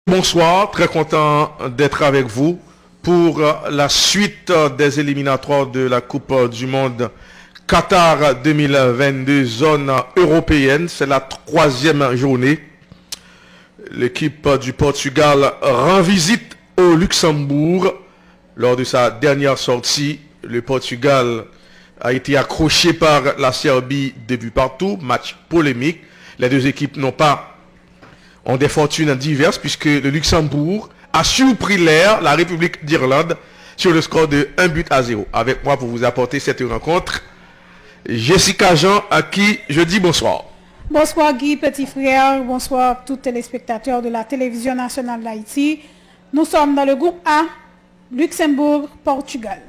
Bonsoir, très content d'être avec vous pour la suite des éliminatoires de la Coupe du Monde Qatar 2022 zone européenne. C'est la troisième journée. L'équipe du Portugal rend visite au Luxembourg. Lors de sa dernière sortie, le Portugal a été accroché par la Serbie 2 buts partout. Match polémique. Les deux équipes ont des fortunes diverses puisque le Luxembourg a surpris la République d'Irlande sur le score de 1-0. Avec moi pour vous apporter cette rencontre, Jessica Jean, à qui je dis bonsoir. Bonsoir Guy, petit frère, bonsoir tous les téléspectateurs de la télévision nationale d'Haïti. Nous sommes dans le groupe A, Luxembourg, Portugal.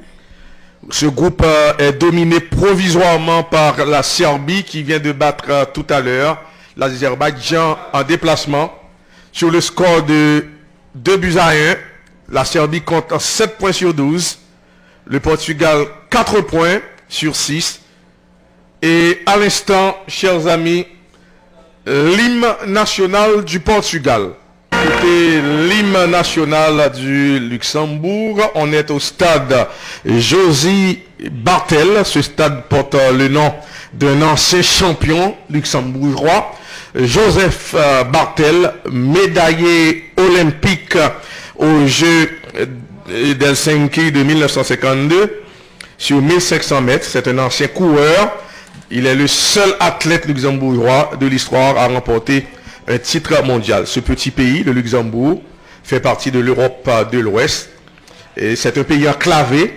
Ce groupe est dominé provisoirement par la Serbie qui vient de battre tout à l'heure l'Azerbaïdjan en déplacement sur le score de 2-1. La Serbie compte 7 points sur 12. Le Portugal 4 points sur 6. Et à l'instant, chers amis, l'hymne national du Portugal. C'était l'hymne national du Luxembourg. On est au stade José Bartel. Ce stade porte le nom d'un ancien champion luxembourgeois, Joseph Bartel, médaillé olympique aux Jeux d'Helsinki de 1952 sur 1500 mètres. C'est un ancien coureur. Il est le seul athlète luxembourgeois de l'histoire à remporter un titre mondial. Ce petit pays, le Luxembourg, fait partie de l'Europe de l'Ouest. Et c'est un pays enclavé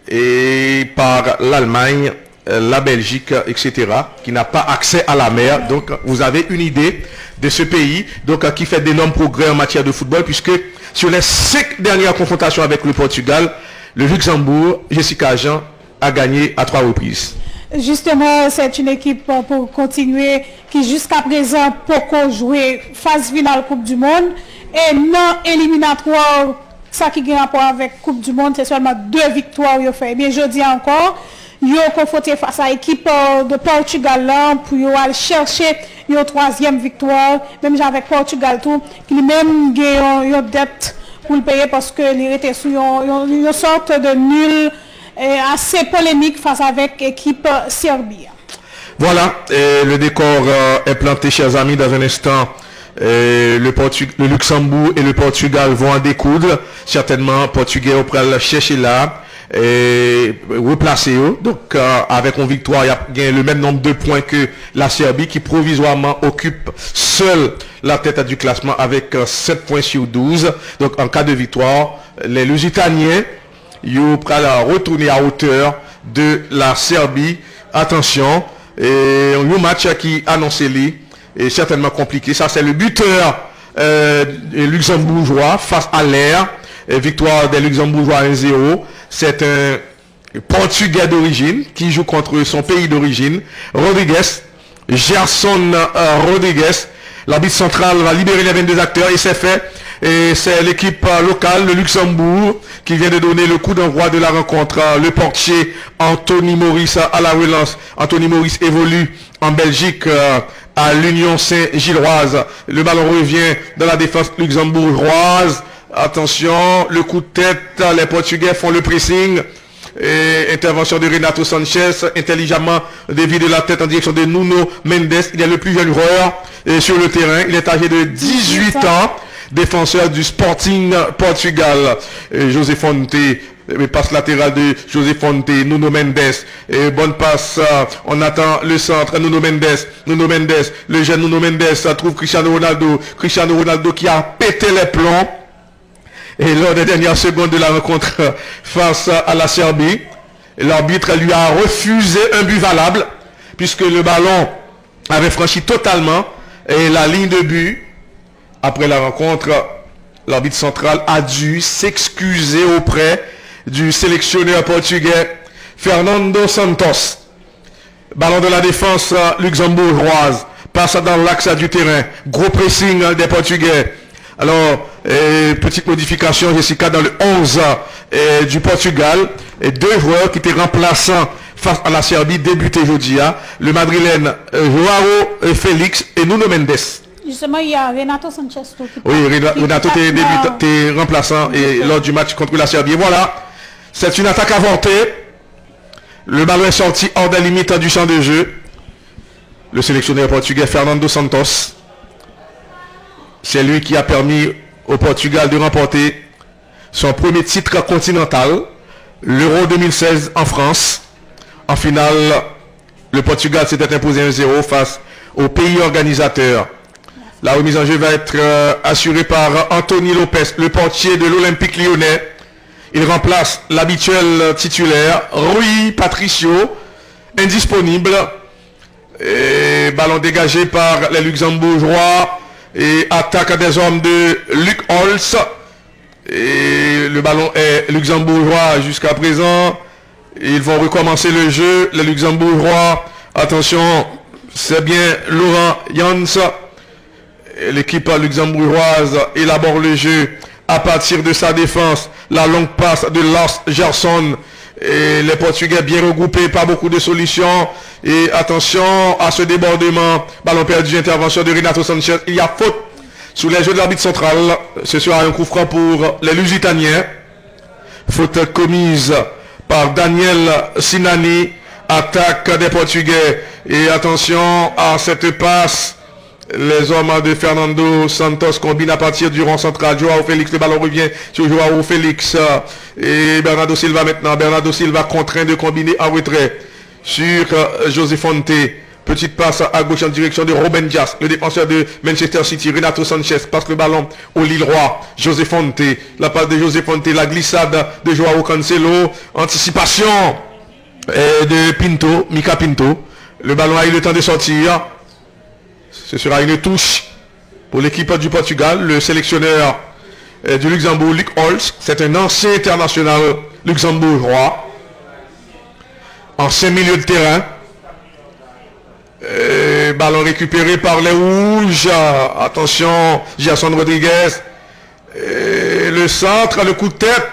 et par l'Allemagne, la Belgique, etc., qui n'a pas accès à la mer. Donc, vous avez une idée de ce pays donc, qui fait d'énormes progrès en matière de football, puisque sur les 5 dernières confrontations avec le Portugal, le Luxembourg, Jessica Jean, a gagné à 3 reprises. Justement, c'est une équipe pour continuer qui jusqu'à présent peut jouer phase finale Coupe du Monde et non éliminatoire. Ça qui a rapport avec Coupe du Monde, c'est seulement 2 victoires qu'il fait. Mais je dis encore, ils ont confronté face à l'équipe de Portugal là, pour aller chercher une 3e victoire. Même avec Portugal tout, qui même a une dette pour le payer parce qu'il était sous une sorte de nul assez polémique face avec l'équipe Serbie. Voilà, le décor est planté, chers amis, dans un instant. Le Luxembourg et le Portugal vont en découdre. Certainement, Portugais au le chercher là et replacer eux. Donc, avec une victoire, il y a le même nombre de points que la Serbie qui provisoirement occupe seule la tête du classement avec 7 points sur 12. Donc, en cas de victoire, les Lusitaniens, ils vont retourner à hauteur de la Serbie. Attention, et un match qui annoncé lui est certainement compliqué. Ça, c'est le buteur luxembourgeois face à l'air. Victoire des Luxembourgeois 1-0. C'est un Portugais d'origine qui joue contre son pays d'origine. Gerson Rodrigues. L'arbitre central va libérer les 22 acteurs et c'est fait. Et c'est l'équipe locale, le Luxembourg, qui vient de donner le coup d'envoi de la rencontre. Le portier Anthony Maurice à la relance. Anthony Maurice évolue en Belgique à l'Union Saint-Gilloise. Le ballon revient dans la défense luxembourgeoise. Attention, le coup de tête, les Portugais font le pressing. Et intervention de Renato Sanchez, intelligemment dévié de la tête en direction de Nuno Mendes. Il est le plus jeune joueur sur le terrain. Il est âgé de 18 ans. Défenseur du Sporting Portugal. José Fonte, passe latérale de José Fonte, Nuno Mendes. Et bonne passe, on attend le centre, Nuno Mendes, le jeune Nuno Mendes trouve Cristiano Ronaldo qui a pété les plombs. Et lors des dernières secondes de la rencontre face à la Serbie, l'arbitre lui a refusé un but valable, puisque le ballon avait franchi totalement et la ligne de but. Après la rencontre, l'arbitre central a dû s'excuser auprès du sélectionneur portugais Fernando Santos. Ballon de la défense luxembourgeoise, passe dans l'axe du terrain, gros pressing des Portugais. Alors, petite modification, Jessica, dans le 11 du Portugal, et 2 joueurs qui étaient remplaçants face à la Serbie, débuté jeudi, le Madrilène Joao Félix et Nuno Mendes. Justement, il y a Renato Sanchez. Oui, Renato était remplaçant et lors du match contre la Serbie. Voilà, c'est une attaque inventée. Le ballon est sorti hors des limites du champ de jeu. Le sélectionneur portugais Fernando Santos. C'est lui qui a permis au Portugal de remporter son premier titre continental, l'Euro 2016 en France. En finale, le Portugal s'était imposé 1-0 face au pays organisateur. La remise en jeu va être assurée par Anthony Lopez, le portier de l'Olympique lyonnais. Il remplace l'habituel titulaire, Rui Patricio, indisponible. Et ballon dégagé par les Luxembourgeois. Et attaque des hommes de Luc Holtz. Et le ballon est luxembourgeois jusqu'à présent. Ils vont recommencer le jeu. Les Luxembourgeois, attention, c'est bien Laurent Jans. L'équipe luxembourgeoise élabore le jeu à partir de sa défense. La longue passe de Lars Gerson. Et les Portugais bien regroupés, pas beaucoup de solutions. Et attention à ce débordement. Ballon perdu, intervention de Renato Sanchez. Il y a faute sous les jeux de l'arbitre central. Ce sera un coup franc pour les Lusitaniens. Faute commise par Daniel Sinani. Attaque des Portugais. Et attention à cette passe. Les hommes de Fernando Santos combinent à partir du rond central. Joao Félix, le ballon revient sur Joao Félix. Et Bernardo Silva maintenant. Bernardo Silva contraint de combiner en retrait sur José Fonte. Petite passe à gauche en direction de Ruben Dias, le défenseur de Manchester City. Renato Sanchez passe le ballon au Lillois. José Fonte. La passe de José Fonte. La glissade de Joao Cancelo. Anticipation de Pinto, Mika Pinto. Le ballon a eu le temps de sortir. Ce sera une touche pour l'équipe du Portugal. Le sélectionneur du Luxembourg, Luc Holtz, c'est un ancien international luxembourgeois. Ancien milieu de terrain. Ballon récupéré par les Rouges. Attention, Gerson Rodriguez. Le centre, le coup de tête.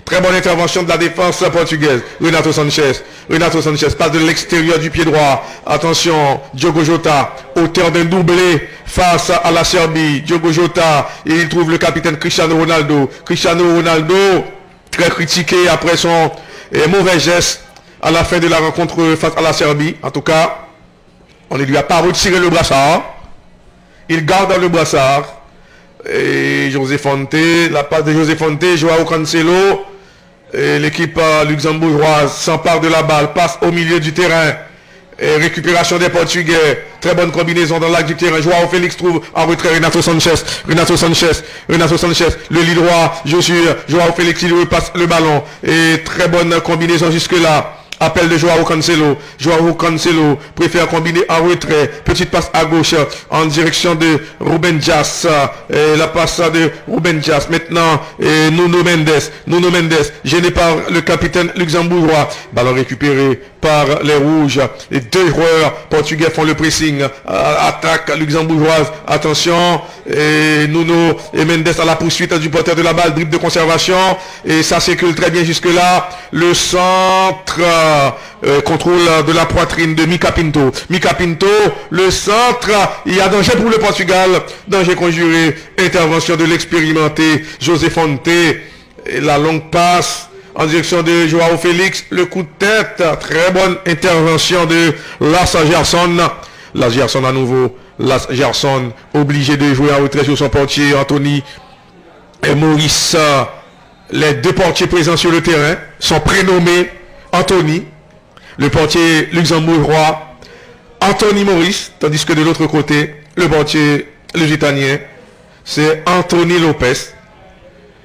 Très bonne intervention de la défense portugaise. Renato Sanchez. Renato Sanchez passe de l'extérieur du pied droit. Attention, Diogo Jota, auteur d'un doublé face à la Serbie. Diogo Jota, et il trouve le capitaine Cristiano Ronaldo. Cristiano Ronaldo, très critiqué après son mauvais geste à la fin de la rencontre face à la Serbie. En tout cas, on ne lui a pas retiré le brassard. Il garde le brassard. Et José Fonte, la passe de José Fonte, Joao Cancelo. L'équipe luxembourgeoise s'empare de la balle, passe au milieu du terrain. Et récupération des Portugais. Très bonne combinaison dans l'axe du terrain. Joao Félix trouve en retrait Renato Sanchez. Renato Sanchez. Le Lillois, Joao Félix, il repasse le ballon. Et très bonne combinaison jusque-là. Appel de Joao Cancelo. Joao Cancelo préfère combiner en retrait. Petite passe à gauche en direction de Ruben Dias. La passe de Ruben Dias. Maintenant, Nuno Mendes, gêné par le capitaine luxembourgeois. Ballon récupéré par les Rouges. Les deux joueurs portugais font le pressing. Attaque luxembourgeoise. Attention. Nuno et Mendes à la poursuite du porteur de la balle. Dribble de conservation. Et ça circule très bien jusque-là. Le centre. Contrôle de la poitrine de Mika Pinto. Mika Pinto, le centre. Il y a danger pour le Portugal. Danger conjuré. Intervention de l'expérimenté José Fonte. Et la longue passe en direction de Joao Félix. Le coup de tête. Très bonne intervention de Lars Gerson. Lars Gerson à nouveau. Lars Gerson obligé de jouer en retrait sur son portier Anthony et Maurice. Les deux portiers présents sur le terrain sont prénommés Anthony, le portier luxembourgeois, Anthony Maurice, tandis que de l'autre côté, le portier lusitanien, c'est Anthony Lopez,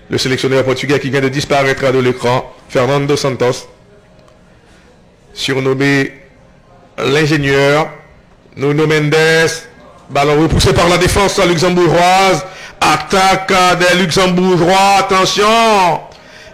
le sélectionneur portugais qui vient de disparaître de l'écran, Fernando Santos, surnommé l'ingénieur, Nuno Mendes, ballon repoussé par la défense luxembourgeoise, attaque des Luxembourgeois, attention,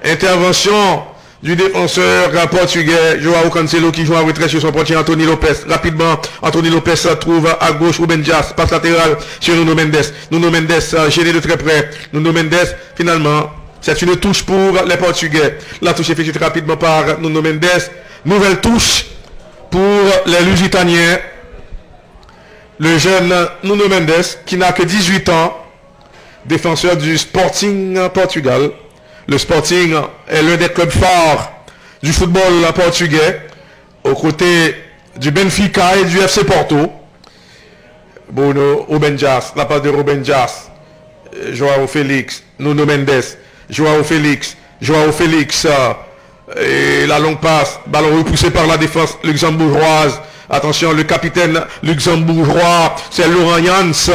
intervention du défenseur portugais Joao Cancelo qui joue en retrait sur son portier Anthony Lopez. Rapidement, Anthony Lopez trouve à gauche Ruben Dias, passe latérale sur Nuno Mendes. Nuno Mendes gêné de très près. Nuno Mendes, finalement, c'est une touche pour les Portugais. La touche est faite rapidement par Nuno Mendes. Nouvelle touche pour les Lusitaniens. le jeune Nuno Mendes, qui n'a que 18 ans, défenseur du Sporting Portugal. Le Sporting est l'un des clubs phares du football portugais, aux côtés du Benfica et du FC Porto. Bruno Rubenjas, la part de Rubenjas, Joao Félix, Nuno Mendes, Joao Félix, et la longue passe, ballon repoussé par la défense luxembourgeoise. Attention, le capitaine luxembourgeois, c'est Laurent Jans,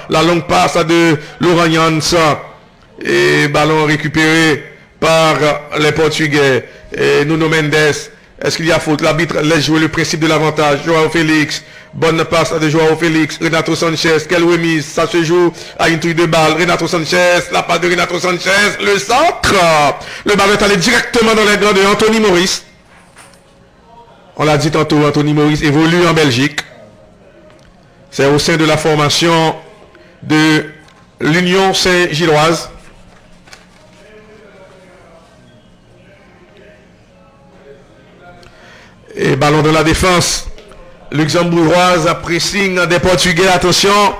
la longue passe de Laurent Jans, et ballon récupéré par les Portugais. Et Nuno Mendes, est-ce qu'il y a faute? L'arbitre laisse jouer le principe de l'avantage. Joao Félix, bonne passe de Joao Félix. Renato Sanchez, quelle remise, ça se joue à une touche de balle. Renato Sanchez, la passe de Renato Sanchez, le centre. Le ballon est allé directement dans les grands de Anthony Maurice. On l'a dit tantôt, Anthony Maurice évolue en Belgique. C'est au sein de la formation de l'Union Saint-Gilloise. Et ballon de la défense luxembourgeoise, pressing des Portugais, attention.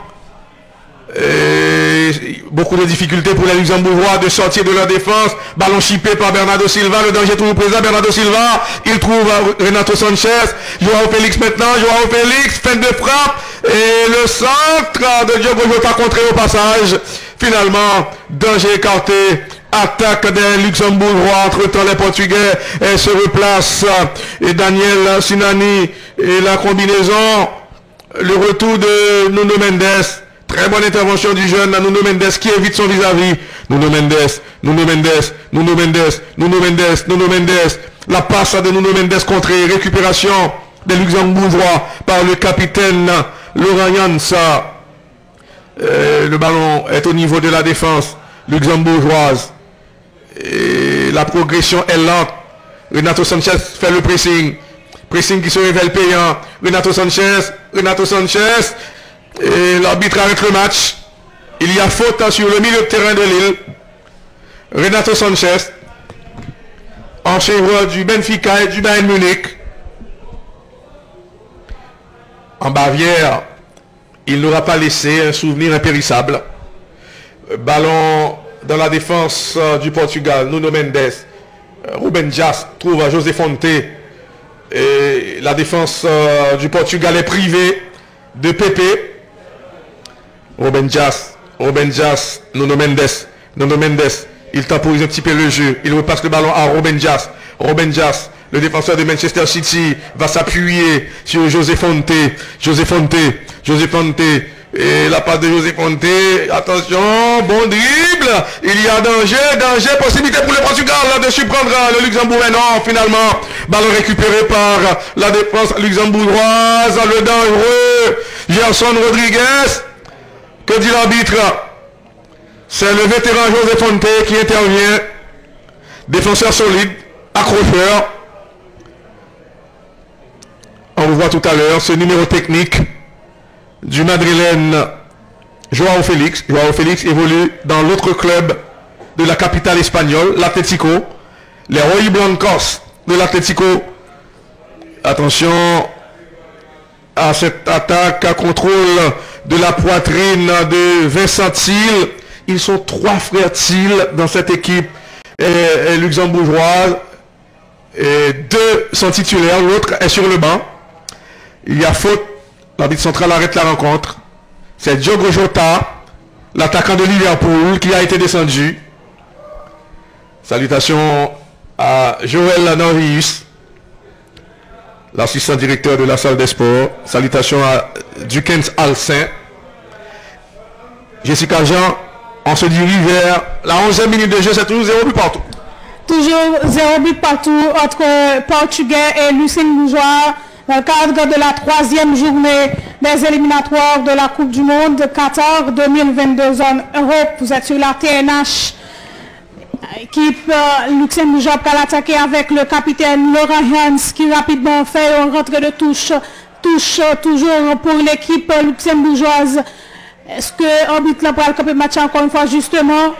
Et beaucoup de difficultés pour les Luxembourgeois de sortir de leur défense. Ballon chippé par Bernardo Silva, le danger toujours présent. Bernardo Silva, il trouve Renato Sanchez. Joao Félix maintenant, Joao Félix, fin de frappe. Et le centre de Diogo Jota contré au passage. Finalement, danger écarté. Attaque des Luxembourgeois, entre-temps les Portugais se replacent. Et Daniel Sinani et la combinaison. Le retour de Nuno Mendes. Très bonne intervention du jeune Nuno Mendes qui évite son vis-à-vis. Nuno Mendes. La passe de Nuno Mendes contrée. Récupération des Luxembourgeois par le capitaine Laurent Jans. Le ballon est au niveau de la défense luxembourgeoise. Et la progression est lente. Renato Sanchez fait le pressing. Pressing qui se révèle payant. Renato Sanchez. Et l'arbitre arrête le match. Il y a faute sur le milieu de terrain de Lille. Renato Sanchez, ancien joueur du Benfica et du Bayern Munich. En Bavière, il n'aura pas laissé un souvenir impérissable. Ballon dans la défense du Portugal, Nuno Mendes. Ruben Jas trouve à José Fonte. Et la défense du Portugal est privée de Pepe. Ruben Jas, Nuno Mendes, il temporise un petit peu le jeu, il repasse le ballon à Ruben Jas, le défenseur de Manchester City, va s'appuyer sur José Fonte, et la passe de José Fonte, attention, bon dribble, il y a danger, possibilité pour le Portugal de surprendre le Luxembourg, non, finalement, ballon récupéré par la défense luxembourgeoise, le dangereux, Gerson Rodriguez. Que dit l'arbitre? C'est le vétéran José Fonte qui intervient. Défenseur solide, accrocheur. On le voit tout à l'heure, ce numéro technique du Madrilène Joao Félix. Joao Félix évolue dans l'autre club de la capitale espagnole, l'Atlético. Les Roy Blancos de l'Atlético. Attention à cette attaque à contrôle de la poitrine de Vincent Thiel. Ils sont 3 frères Thiel dans cette équipe luxembourgeoise. Et 2 sont titulaires, l'autre est sur le banc. Il y a faute. L'arbitre central arrête la rencontre. C'est Diogo Jota, l'attaquant de Liverpool, qui a été descendu. Salutations à Joël Norrius, l'assistant directeur de la salle des sports. Salutations à Dukens Alcin. Jessica Jean, on se dirige vers la 11e minute de jeu, c'est toujours 0 but partout. Toujours 0 but partout entre Portugais et Luxembourgeois dans le cadre de la 3e journée des éliminatoires de la Coupe du Monde Qatar 2022 zone Europe. Vous êtes sur la TNH. Équipe luxembourgeoise qui a attaqué avec le capitaine Laurent Jans qui rapidement fait un rentrée de touche toujours pour l'équipe luxembourgeoise. Est-ce que l'arbitre là pour le camper match encore une fois justement?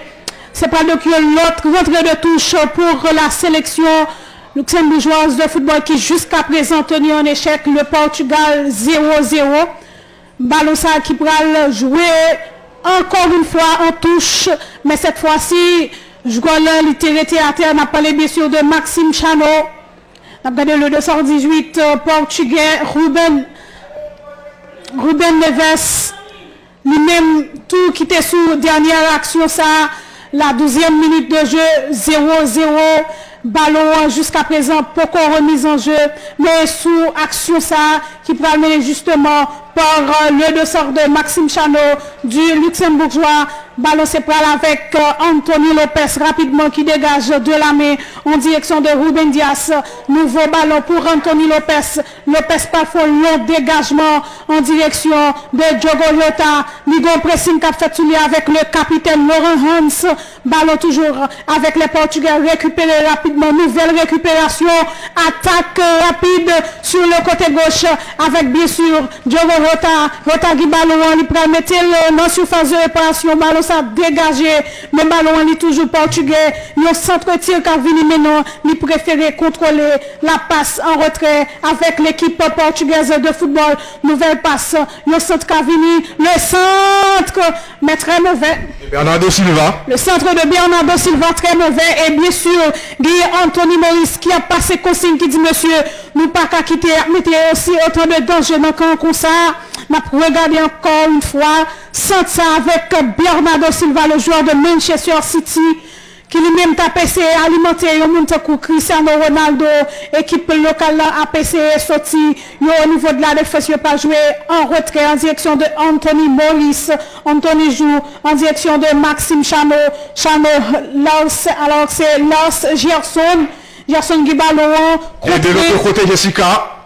C'est pas donc l'autre rentrée de touche pour la sélection luxembourgeoise de football qui jusqu'à présent tenu en échec le Portugal 0-0. Ballon ça qui pourra jouer encore une fois en touche, mais cette fois-ci, joueur littérature à terre, n'a parlé bien sûr de Maxime Chano. On a regardé le 218 portugais Ruben Neves, lui-même tout qui était sous dernière action ça, la 12e minute de jeu, 0-0. Ballon jusqu'à présent, pourquoi remise en jeu, mais sous action ça, qui pourra mener justement par le dessert de Maxime Chano du Luxembourgeois. Ballon c'est pris avec Anthony Lopez rapidement qui dégage de la main en direction de Ruben Dias. Nouveau ballon pour Anthony Lopez. Lopez parfois long dégagement en direction de Diogo Jota. Ligon pressing cap fait avec le capitaine Laurent Hans. Ballon toujours avec les Portugais récupéré rapidement. Nouvelle récupération. Attaque rapide sur le côté gauche avec bien sûr Diogo Jota. Jota qui ballon il prend mettre dans surface de réparation. Ballon ça dégagé, mais ballon il est toujours portugais. Il s'entretient car Vini maintenant, il préférait contrôler la passe en retrait avec l'équipe portugaise de football. Nouvelle passe, le centre Cavini, le centre, mais très mauvais. Bernardo Silva. Le centre de Bernardo Silva très mauvais et bien sûr, Guy Anthony Maurice qui a passé consigne qui dit monsieur, nous pas qu'à quitter, mettez aussi autant de danger dans le camp comme ça. On a regardé encore une fois, sans ça avec Bernardo Silva, le joueur de Manchester City, qui lui-même a passé alimenté au monde Cristiano Ronaldo, équipe locale a passé sorti au niveau de la défense, il n'a pas joué en retrait en direction de Anthony Maurice. Anthony joue en direction de Maxime Chano. Lars, alors c'est Lars Gerson qui ballon. Et de l'autre côté, Jessica,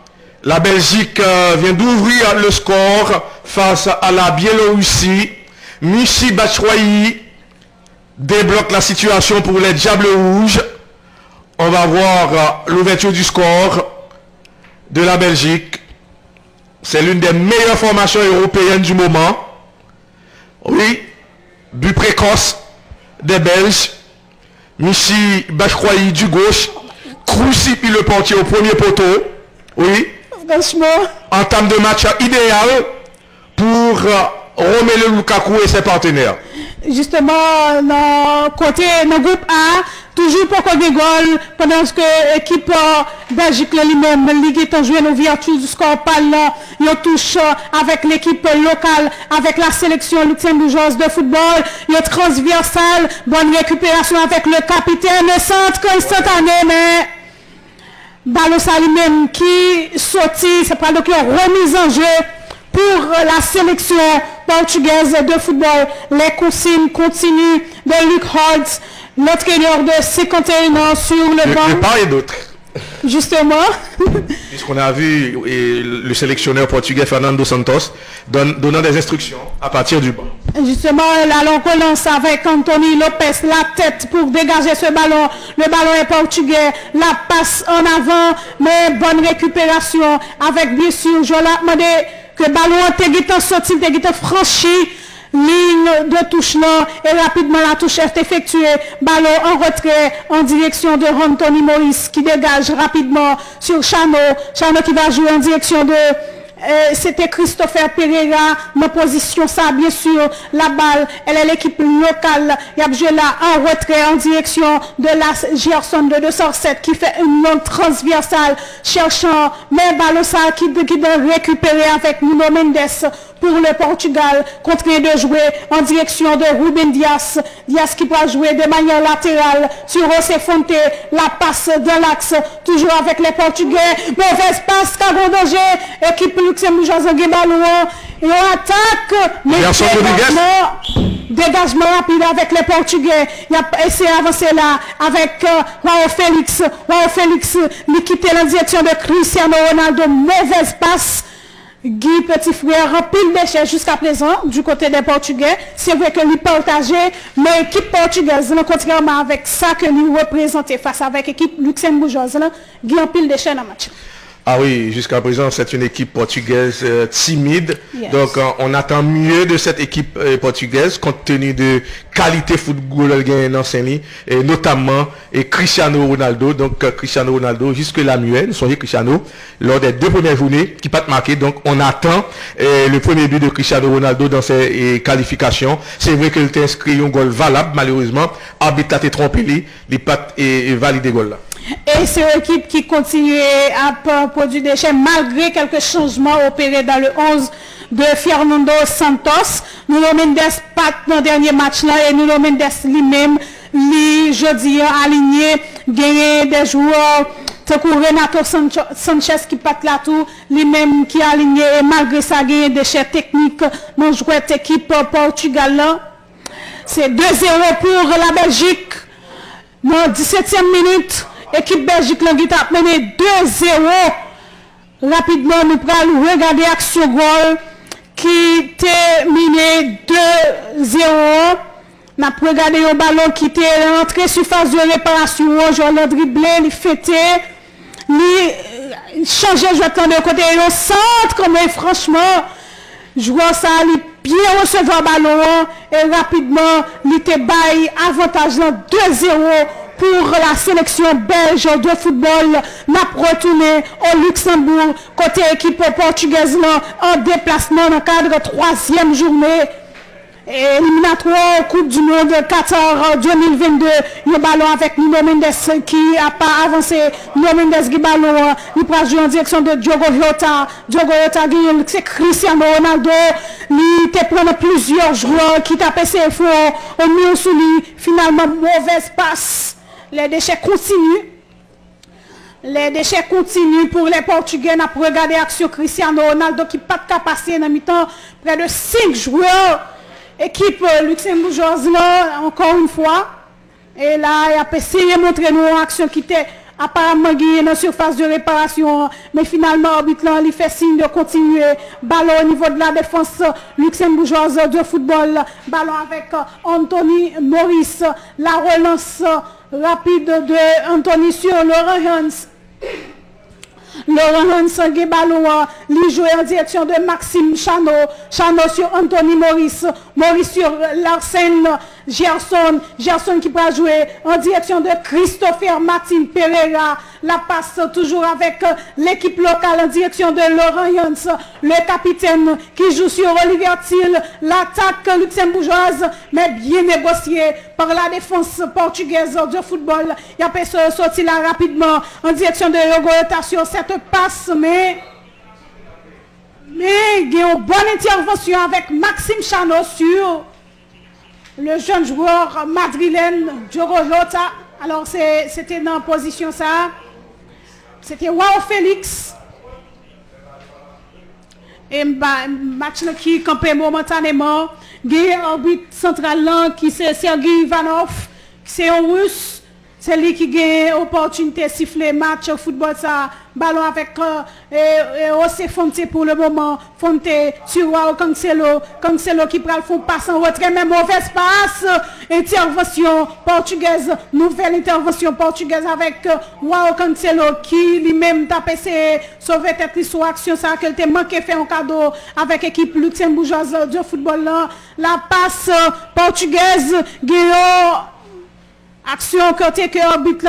la Belgique vient d'ouvrir le score face à la Biélorussie. Michy Batshuayi débloque la situation pour les Diables Rouges. On va voir l'ouverture du score de la Belgique. C'est l'une des meilleures formations européennes du moment. Oui, but précoce des Belges. Michy Batshuayi du gauche crucifie le portier au premier poteau. Oui. Franchement. Entame de match idéal pour Romelu Lukaku et ses partenaires. Justement, dans le groupe A, toujours pour qu'on goal, pendant que l'équipe Belgique lui-même, Ligue est en joué nos vertus du score là, il touche avec l'équipe locale, avec la sélection luxembourgeoise de football, il transversal, bonne récupération avec le capitaine, le centre instantané, mais ballon ça lui-même qui sortit, c'est pas donc une remise en jeu pour la sélection portugaise de football. Les consignes continuent de Luke Holtz, l'entraîneur de 51 ans sur le banc. De part et d'autre. Justement. Puisqu'on a vu le sélectionneur portugais Fernando Santos donnant des instructions à partir du banc. Justement, là, on commence avec Anthony Lopez, la tête pour dégager ce ballon. Le ballon est portugais, la passe en avant, mais bonne récupération avec bien sûr, je l'ai demandé que le ballon était sorti, était franchi. Ligne de touche là et rapidement la touche est effectuée. Ballon en retrait en direction de Anthony Maurice qui dégage rapidement sur Chano. Chano qui va jouer en direction de... C'était Christopher Pereira, ma position ça bien sûr, la balle, elle est l'équipe locale, il y a joué là en retrait en direction de la Gerson de 207 qui fait une longue transversale cherchant, mais ballon ça qui doit récupérer avec Nuno Mendes pour le Portugal, continuer de jouer en direction de Ruben Dias, Dias qui va jouer de manière latérale sur José Fonte, la passe de l'axe, toujours avec les Portugais, mauvaise passe, Cagon danger, équipe luxembourgeoise en ballon, et on attaque, mais dégagement rapide avec les Portugais, il a essayé d'avancer là, avec João Félix, il quitte la direction de Cristiano Ronaldo, mauvaise passe, Guy Petit Frère remplit déchets jusqu'à présent du côté des Portugais. C'est vrai que lui partageait, mais l'équipe portugaise, contrairement avec ça que lui représentait face avec l'équipe luxembourgeoise, Guy remplit déchets dans le match. Ah oui, jusqu'à présent, c'est une équipe portugaise timide. Yes. Donc, on attend mieux de cette équipe portugaise, compte tenu de qualité football et notamment Cristiano Ronaldo. Donc, Cristiano Ronaldo, jusque-là muet, soyez Cristiano, lors des 2 premières journées, qui pas marqué. Donc, on attend le premier but de Cristiano Ronaldo dans ses qualifications. C'est vrai qu'il a inscrit un goal valable, malheureusement. Arbitre a été trompé, il pas validé le goal là. Et c'est une équipe qui continue à produire des déchets malgré quelques changements opérés dans le 11 de Fernando Santos. Nuno Mendes pas dans le dernier match là et Nuno Mendes lui-même, jeudi aligné, gagné des joueurs. C'est pour Renato Sanchez qui pat là tout, lui-même qui a aligné et malgré ça gagné des déchets techniques dans cette équipe Portugal là. C'est 2-0 pour la Belgique. Dans 17e minute. Équipe Belgique qui a mené 2-0. Rapidement, nous allons regarder l'action goal qui terminé 2-0. Nous avons regardé le ballon qui était rentré sur phase de réparation. Genre le dribblé, il fêté, il changeait de côté. Le centre, mais franchement, joueur ça, il bien recevoir le ballon et rapidement, il était bail avantage 2-0. Pour la sélection belge de football, n'a retourné au Luxembourg, côté équipe portugaise en déplacement dans le cadre de 3e journée. Éliminatoire Coupe du Monde Qatar 2022. Le ballon avec Nuno Mendes qui n'a pas avancé. Nuno Mendes qui ballon, il prend jouer en direction de Diogo Jota. Diogo Jota, c'est Cristiano Ronaldo. Il te prend plusieurs joueurs qui tapent ses efforts au milieu sous lui. Finalement, mauvaise passe. Les déchets continuent. Les déchets continuent pour les Portugais. On a regardé l'action Cristiano Ronaldo qui n'a pas de capacité dans mi-temps. Près de 5 joueurs. Équipe luxembourgeoise là, encore une fois. Et là, il a essayé de montrer nous une action qui était apparemment guidée dans la surface de réparation. Mais finalement, l'arbitre il fait signe de continuer. Ballon au niveau de la défense luxembourgeoise de football. Ballon avec Anthony Maurice. La relance rapide de Anthony sur Laurent Hans. Laurent Hans qui ballon, il joue en direction de Maxime Chano. Chano sur Anthony Maurice. Maurice sur Larsen Gerson. Gerson qui va jouer en direction de Christopher Martin Pereira. La passe toujours avec l'équipe locale en direction de Laurent Jans, le capitaine qui joue sur Olivier Thiel. L'attaque luxembourgeoise, mais bien négociée par la défense portugaise de football. Il a pu sortir là rapidement en direction de Yogota sur cette passe, mais il y a une bonne intervention avec Maxime Chano sur le jeune joueur madrilène Diogo Jota. Alors c'était dans la position ça. C'était João Félix. Et match qui campait momentanément. Il y a un arbitre central là qui c'est Sergei Ivanov. C'est un russe. C'est lui qui a l'opportunité de siffler match au football. Ça, ballon avec José Fonte pour le moment. Fonte sur João Cancelo. Cancelo qui prend le fond passe en retrait. Mais mauvaise passe. Intervention portugaise. Nouvelle intervention portugaise avec João Cancelo qui lui-même t'a essayé sauver tête sur action. Ça qu'elle t'a manqué fait un cadeau avec l'équipe luxembourgeoise de football. Là. La passe portugaise. Guillaume. Action côté que l'arbitre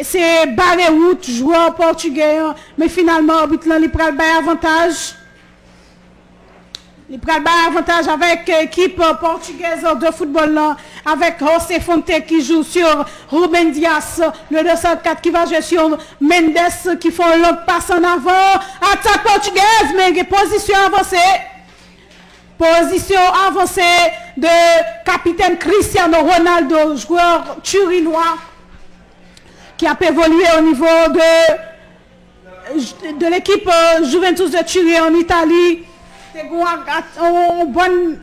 c'est barré route joueur portugais mais finalement l'arbitre il prend le avantage. Il prend le avantage avec l'équipe portugaise de football là, avec José Fonte qui joue sur Ruben Dias, le 204 qui va jouer sur Mendes qui font l'autre passe en avant. Attaque portugaise mais position avancée. Position avancée de capitaine Cristiano Ronaldo, joueur turinois, qui a évolué au niveau de l'équipe Juventus de Turin en Italie. C'est une bonne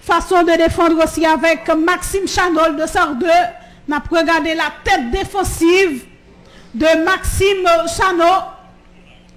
façon de défendre aussi avec Maxime Chanol de Sardeux. On a regardé la tête défensive de Maxime Chanol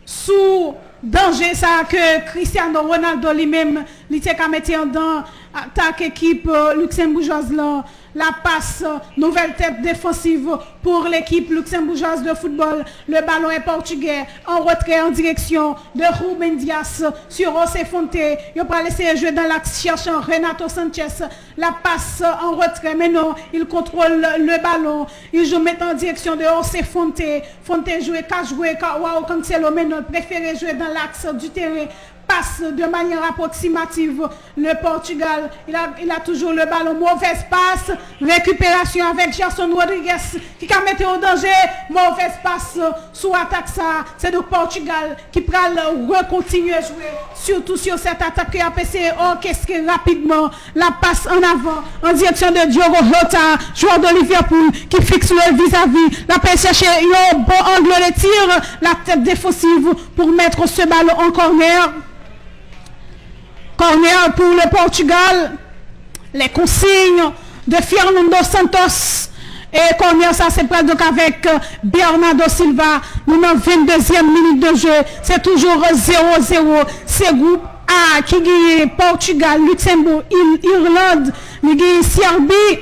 sous danger ça que Cristiano Ronaldo lui-même il était qu'à mettre dans attaque équipe luxembourgeoise là. La passe, nouvelle tête défensive pour l'équipe luxembourgeoise de football. Le ballon est portugais en retrait en direction de Ruben Dias sur José Fonte. Il va laisser jouer dans l'axe cherchant Renato Sanchez. La passe en retrait, mais non, il contrôle le ballon. Il joue maintenant en direction de José Fonte. Fonte joue, Joao Cancelo, mais non, préféré jouer dans l'axe du terrain. Passe de manière approximative le Portugal. Il a toujours le ballon. Mauvaise passe. Récupération avec Gerson Rodriguez qui a mis au danger. Mauvaise passe sous attaque ça. C'est le Portugal qui prend continuer à jouer. Surtout sur cette attaque qui a essayé orchestrer rapidement la passe en avant en direction de Diogo Jota, joueur de Liverpool qui fixe le vis-à-vis. La passe chercher un bon angle de tir. La tête défensive pour mettre ce ballon en corner. Corner pour le Portugal. Les consignes de Fernando Santos. Et corner, ça c'est prêt donc avec Bernardo Silva. Nous avons 22e minute de jeu. C'est toujours 0-0. C'est groupe A qui gagne Portugal, Luxembourg, Irlande, qui gagne Serbie.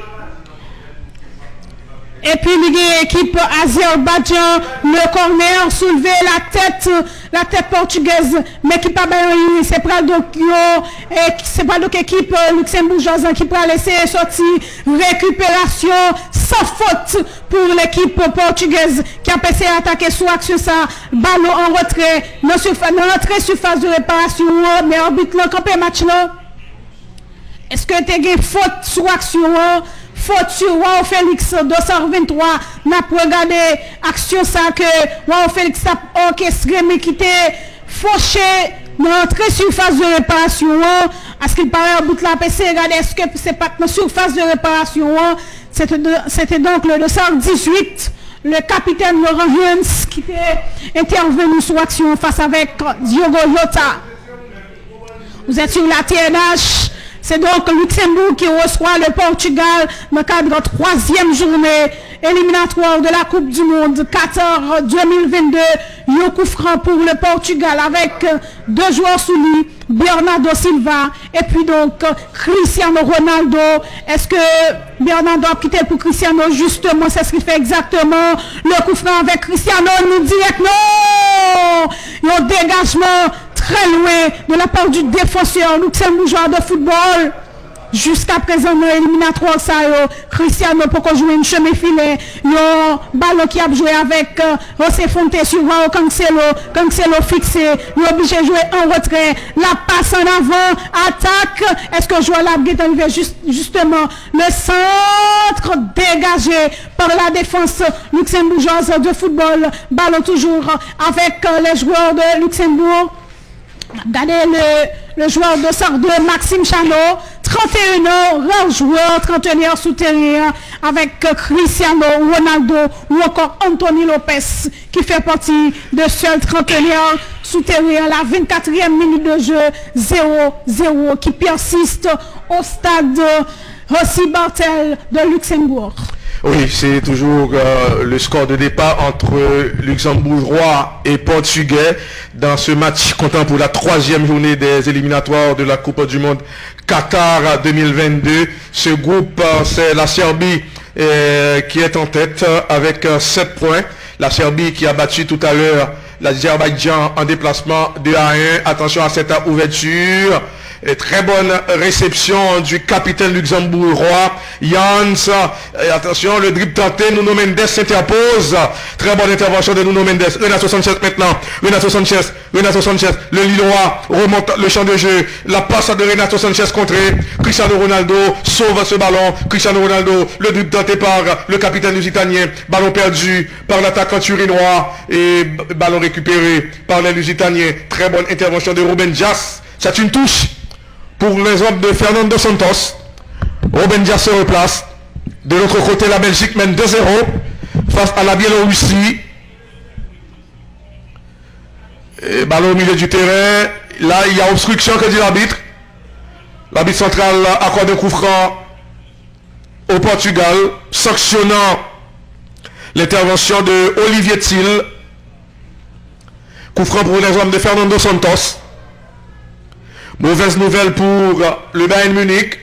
Et puis l'équipe Azerbaïdjan, le corner, soulever la tête portugaise, mais qui pas c'est pas donc équipe luxembourgeoise qui peut laisser sortir récupération sans faute pour l'équipe portugaise qui a essayé d'attaquer sous action ça, ballon en retrait, dans l'entrée surface de réparation, mais arbitre le campé match là. Est-ce que tu as une faute sous action? Faute sur Joao Félix 223. N'a pas regardé action ça que Joao Félix a orchestré mais qui était fauché dans l'entrée surface de réparation. À ce qu'il paraît au bout de la PC, regardez est-ce que c'est pas dans surface de réparation. C'était donc le 218. Le capitaine Laurent Jens qui était intervenu sur action face avec Diogo Jota. Vous êtes sur la TNH. C'est donc Luxembourg qui reçoit le Portugal dans le cadre de la 3e journée éliminatoire de la Coupe du Monde Qatar 2022. Un coup franc pour le Portugal avec 2 joueurs sous lui, Bernardo Silva et puis donc Cristiano Ronaldo. Est-ce que Bernardo a quitté pour Cristiano? Justement, c'est ce qu'il fait exactement. Le coup franc avec Cristiano, nous dit non! Un dégagement très loin de la part du défenseur luxembourgeois de football. Jusqu'à présent, dans l'éliminatoire, ça, Cristiano pour jouer une chemin filet. Un ballon qui a joué avec José Fonte sur Joao Cancelo. Cancelo fixé. Il est obligé de jouer en retrait. La passe en avant. Attaque. Est-ce que joueur là est arrivé justement le centre dégagé par la défense luxembourgeoise de football. Ballon toujours avec les joueurs de Luxembourg. Regardez le joueur de Sardo, Maxime Chano, 31 ans, rare joueur, 31 ans souterrain, avec Cristiano Ronaldo ou encore Anthony Lopez, qui fait partie de seul 31 ans souterrain, la 24e minute de jeu, 0-0, qui persiste au stade Rossi Bartel de Luxembourg. Oui, c'est toujours le score de départ entre Luxembourgeois et Portugais dans ce match comptant pour la 3e journée des éliminatoires de la Coupe du Monde Qatar 2022. Ce groupe, c'est la Serbie qui est en tête avec 7 points. La Serbie qui a battu tout à l'heure l'Azerbaïdjan en déplacement 2-1. Attention à cette ouverture. Et très bonne réception du capitaine luxembourgeois Jans. Et attention, le dribble tenté, Nuno Mendes s'interpose. Très bonne intervention de Nuno Mendes. Renato Sanchez maintenant. Renato Sanchez, le Lillois remonte le champ de jeu. La passe de Renato Sanchez contrée. Cristiano Ronaldo sauve ce ballon. Cristiano Ronaldo, le dribble tenté par le capitaine lusitanien. Ballon perdu par l'attaquant turinois. Et ballon récupéré par les lusitaniens. Très bonne intervention de Ruben Dias. C'est une touche pour les hommes de Fernando Santos. Ruben Dias se replace. De l'autre côté, la Belgique mène 2-0 face à la Biélorussie. Et ballon au milieu du terrain. Là, il y a obstruction, que dit l'arbitre. L'arbitre central accorde un coup franc au Portugal, sanctionnant l'intervention de Olivier Thiel. Coup franc pour les hommes de Fernando Santos. Mauvaise nouvelle pour le Bayern Munich.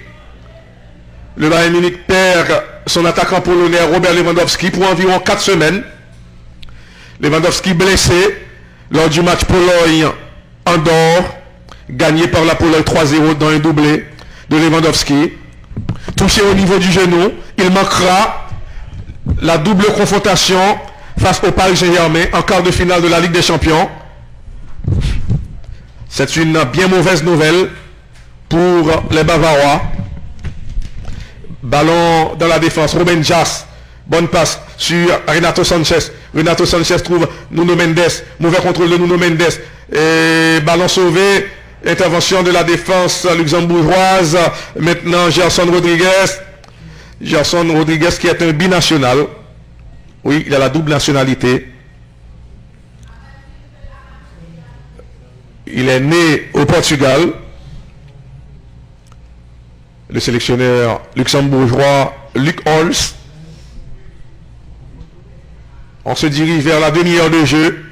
Le Bayern Munich perd son attaquant polonais Robert Lewandowski pour environ 4 semaines. Lewandowski blessé lors du match Pologne-Andorre, gagné par la Pologne 3-0 dans un doublé de Lewandowski. Touché au niveau du genou, il manquera la double confrontation face au Paris Saint-Germain en quart de finale de la Ligue des Champions. C'est une bien mauvaise nouvelle pour les Bavarois. Ballon dans la défense, Ruben Dias, bonne passe sur Renato Sanchez. Renato Sanchez trouve Nuno Mendes, mauvais contrôle de Nuno Mendes. Et ballon sauvé, intervention de la défense luxembourgeoise. Maintenant, Gerson Rodriguez. Gerson Rodriguez qui est un binational. Oui, il a la double nationalité. Il est né au Portugal. Le sélectionneur luxembourgeois Luc Holz. On se dirige vers la demi-heure de jeu.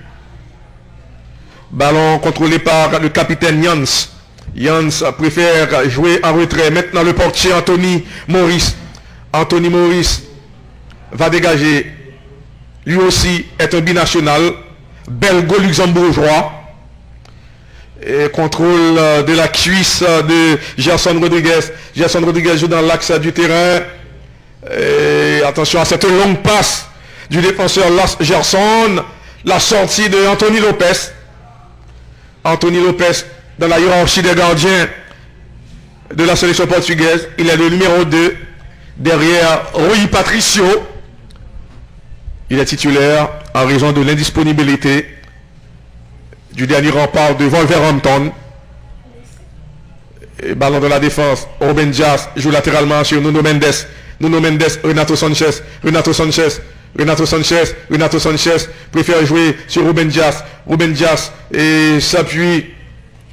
Ballon contrôlé par le capitaine Jans. Jans préfère jouer en retrait. Maintenant le portier Anthony Maurice. Anthony Maurice va dégager. Lui aussi est un binational. Belgo-luxembourgeois. Et contrôle de la cuisse de Gerson Rodriguez. Gerson Rodriguez joue dans l'axe du terrain. Et attention à cette longue passe du défenseur Lars Gerson. La sortie de Anthony Lopez. Anthony Lopez dans la hiérarchie des gardiens de la sélection portugaise. Il est le numéro 2 derrière Rui Patricio. Il est titulaire en raison de l'indisponibilité du dernier rempart de Wolverhampton. Et ballon de la défense. Ruben Dias joue latéralement sur Nuno Mendes. Nuno Mendes, Renato Sanchez. Renato Sanchez. Renato Sanchez. Renato Sanchez préfère jouer sur Ruben Dias. Ruben Dias et s'appuie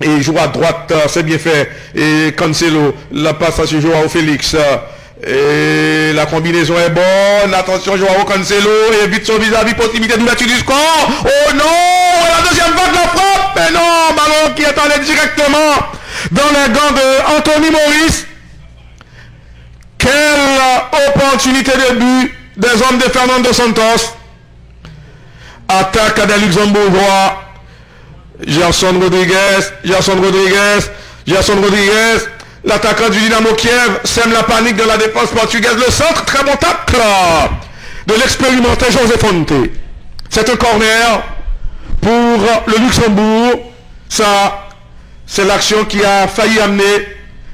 et joue à droite. C'est bien fait. Et Cancelo. La passe à ce joueur au Félix. Et la combinaison est bonne. Attention, Joao Cancelo évite son vis-à-vis, possibilité d'ouverture du score. Oh non, la deuxième vague la frappe. Mais non, ballon qui est allé directement dans les gants de Anthony Maurice. Quelle opportunité de but des hommes de Fernando Santos. Attaque des Luxembourgeois. Gerson Rodriguez. Gerson Rodriguez. Gerson Rodriguez. L'attaquant du Dynamo Kiev sème la panique dans la défense portugaise. Le centre, très bon tacle de l'expérimenté José Fonte. C'est un corner pour le Luxembourg. Ça, c'est l'action qui a failli amener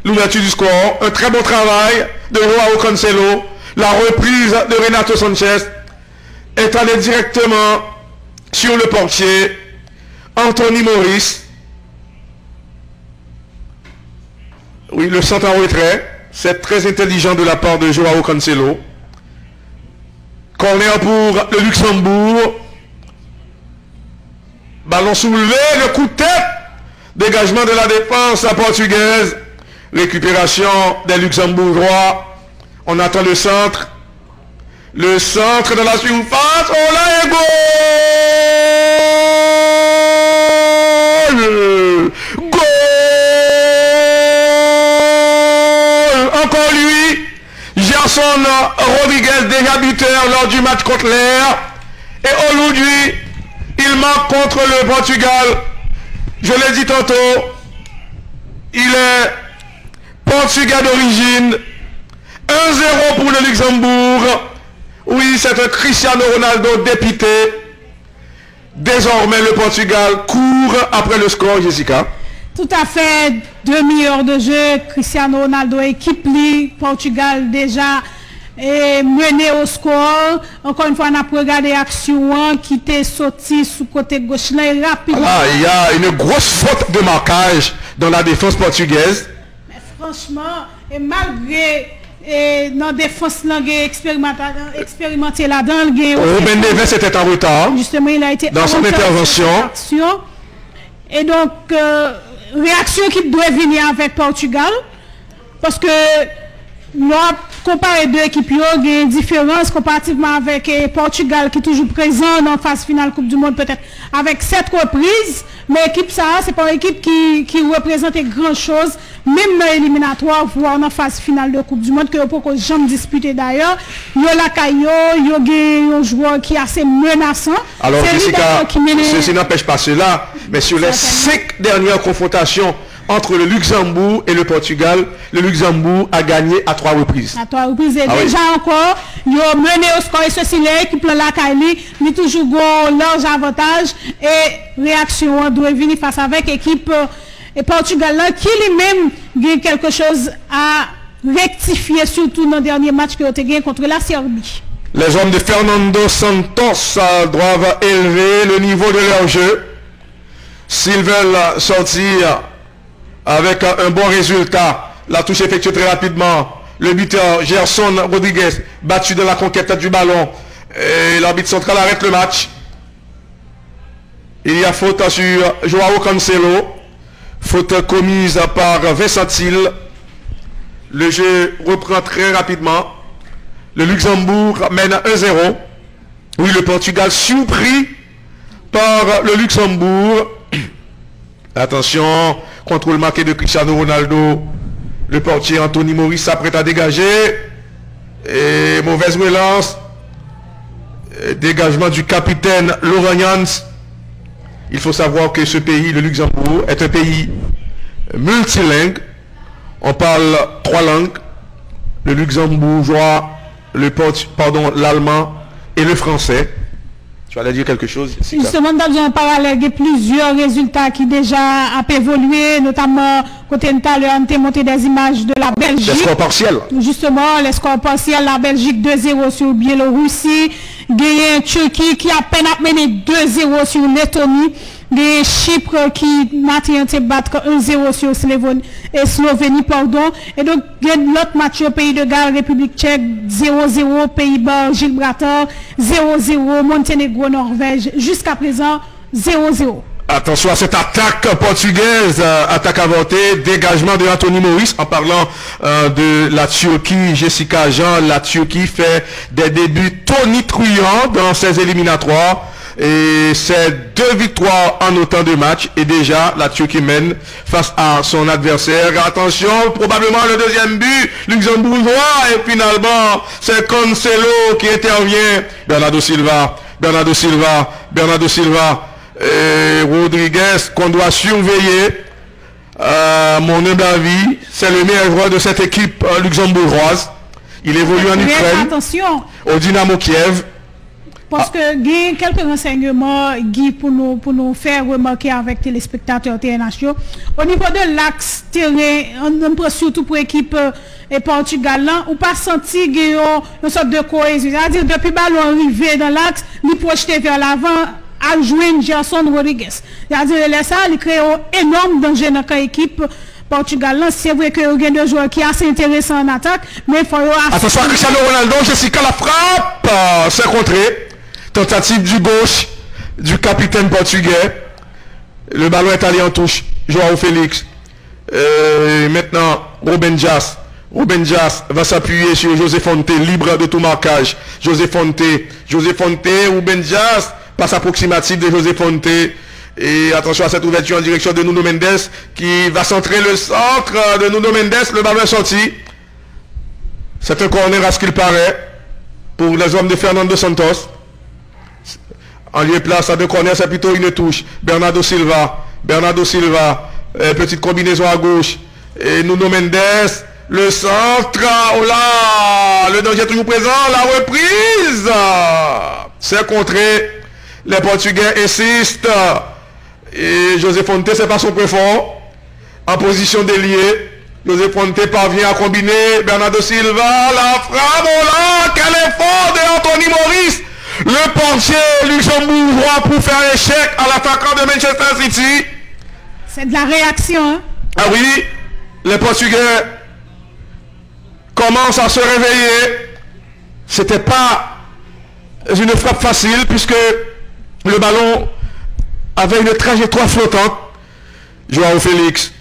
l'ouverture du score. Un très bon travail de Joao Cancelo. La reprise de Renato Sanchez est allée directement sur le portier Anthony Maurice. Oui, le centre en retrait. C'est très intelligent de la part de Joao Cancelo. Corner pour le Luxembourg. Ballon soulevé, le coup de tête. Dégagement de la défense portugaise. Récupération des Luxembourgeois. On attend le centre. Le centre de la surface. Oh là, et goal! Goal! Encore lui, Gerson Rodriguez, déjà buteur lors du match contre l'Air. Et aujourd'hui, il marque contre le Portugal. Je l'ai dit tantôt, il est portugais d'origine. 1-0 pour le Luxembourg. Oui, c'est un Cristiano Ronaldo dépité. Désormais, le Portugal court après le score, Jessica. Tout à fait, demi-heure de jeu, Cristiano Ronaldo équipe li, Portugal déjà mené au score. Encore une fois, on a regardé l'action qui était sortie sous côté gauche là rapidement. Voilà, il y a une grosse faute de marquage dans la défense portugaise. Mais franchement, et malgré dans la défense expérimentée là-dedans, Ruben Neves était en retard. Justement, il a été dans son intervention. Et donc, réaction qui doit venir avec Portugal. Parce que l'Europe comparer deux équipes, il y a une différence comparativement avec Portugal qui est toujours présent dans la phase finale Coupe du Monde, peut-être avec 7 reprises. Mais l'équipe, ça, c'est pas une équipe qui représente grand chose, même dans l'éliminatoire, voire dans la phase finale de Coupe du Monde, que pour que jamais disputé d'ailleurs. Il y a la Caillot, il y a un joueur qui est assez menaçant. Alors, Jessica, ceci n'empêche pas cela, mais sur les 5 dernières confrontations entre le Luxembourg et le Portugal, le Luxembourg a gagné à 3 reprises. À 3 reprises. Et déjà encore, il a mené au score et ceci l'équipe la Caillot, il a toujours un large avantage et réaction doit venir face avec l'équipe et Portugal là, qui lui-même a quelque chose à rectifier, surtout dans le dernier match qu'il a gagné contre la Serbie. Les hommes de Fernando Santos doivent élever le niveau de leur jeu s'ils veulent sortir avec un bon résultat. La touche effectuée très rapidement. Le buteur Gerson Rodriguez battu dans la conquête du ballon. Et l'arbitre central arrête le match. Il y a faute sur Joao Cancelo. Faute commise par Vincent Thiel. Le jeu reprend très rapidement. Le Luxembourg mène 1-0. Oui, le Portugal surpris par le Luxembourg. Attention, contrôle marqué de Cristiano Ronaldo. Le portier Anthony Maurice s'apprête à dégager. Et mauvaise relance. Dégagement du capitaine Laurent Jans. Il faut savoir que ce pays, le Luxembourg, est un pays multilingue. On parle 3 langues. Le luxembourgeois, l'allemand et le français. Tu allais dire quelque chose? Justement, dans un parallèle, il y a plusieurs résultats qui déjà ont évolué, notamment côté Ntal, on a monté des images de la Belgique. Les scores partiels. Justement, les scores partiels, la Belgique 2-0 sur Biélorussie, gagné Turquie qui a peine à mener 2-0 sur Lettonie, des Chypre qui maintient battre 1-0 sur Slovénie, pardon. Et donc, il y a l'autre match au pays de Galles, République tchèque, 0-0, Pays-Bas, Gibraltar, 0-0, Monténégro, Norvège, jusqu'à présent, 0-0. Attention à cette attaque portugaise, attaque avortée, dégagement de Anthony Maurice. En parlant de la Turquie, Jessica Jean, la Turquie fait des débuts tonitruants dans ses éliminatoires. Et c'est 2 victoires en autant de matchs. Et déjà, la Turquie mène face à son adversaire. Attention, probablement le deuxième but, luxembourgeois. Et finalement, c'est Cancelo qui intervient. Bernardo Silva. Et Rodriguez qu'on doit surveiller. Mon humble avis, c'est le meilleur joueur de cette équipe luxembourgeoise. Il évolue en Ukraine, attention, au Dynamo Kiev. Parce que il y a quelques renseignements pour nous faire remarquer avec téléspectateurs internationaux. Au niveau de l'axe terrain, on prend surtout pour l'équipe et Portugal, on pas senti une sorte de cohésion. C'est-à-dire depuis le ballon arrivé dans l'axe, il projeté vers l'avant à jouer Gerson Rodriguez. C'est-à-dire ça, il crée un énorme danger dans l'équipe Portugal. C'est vrai qu'il y a des joueurs qui sont assez intéressants en attaque, mais il faut... Attention à Cristiano Ronaldo, Jessica la frappe, c'est contré. Tentative du gauche du capitaine portugais. Le ballon est allé en touche. Joao Félix. Maintenant, Ruben Dias. Ruben Dias va s'appuyer sur José Fonte, libre de tout marquage. José Fonte, Ruben Dias passe approximative de José Fonte. Et attention à cette ouverture en direction de Nuno Mendes qui va centrer le centre de Nuno Mendes. Le ballon est sorti. C'est un corner à ce qu'il paraît pour les hommes de Fernando Santos. En lieu et place à 2 corners, c'est plutôt une touche. Bernardo Silva, petite combinaison à gauche. Et Nuno Mendes, le centre, oh là, le danger est toujours présent, la reprise. C'est contré. Les Portugais insistent. Et José Fonte, c'est pas son point fort. En position d'ailier. José Fonte parvient à combiner. Bernardo Silva, la frappe, oh là, quel effort de Anthony Maurice. Le portier luxembourgeois pour faire échec à l'attaquant de Manchester City. C'est de la réaction. Hein? Ah oui, les Portugais commencent à se réveiller. C'était pas une frappe facile puisque le ballon avait une trajectoire flottante. Joao Félix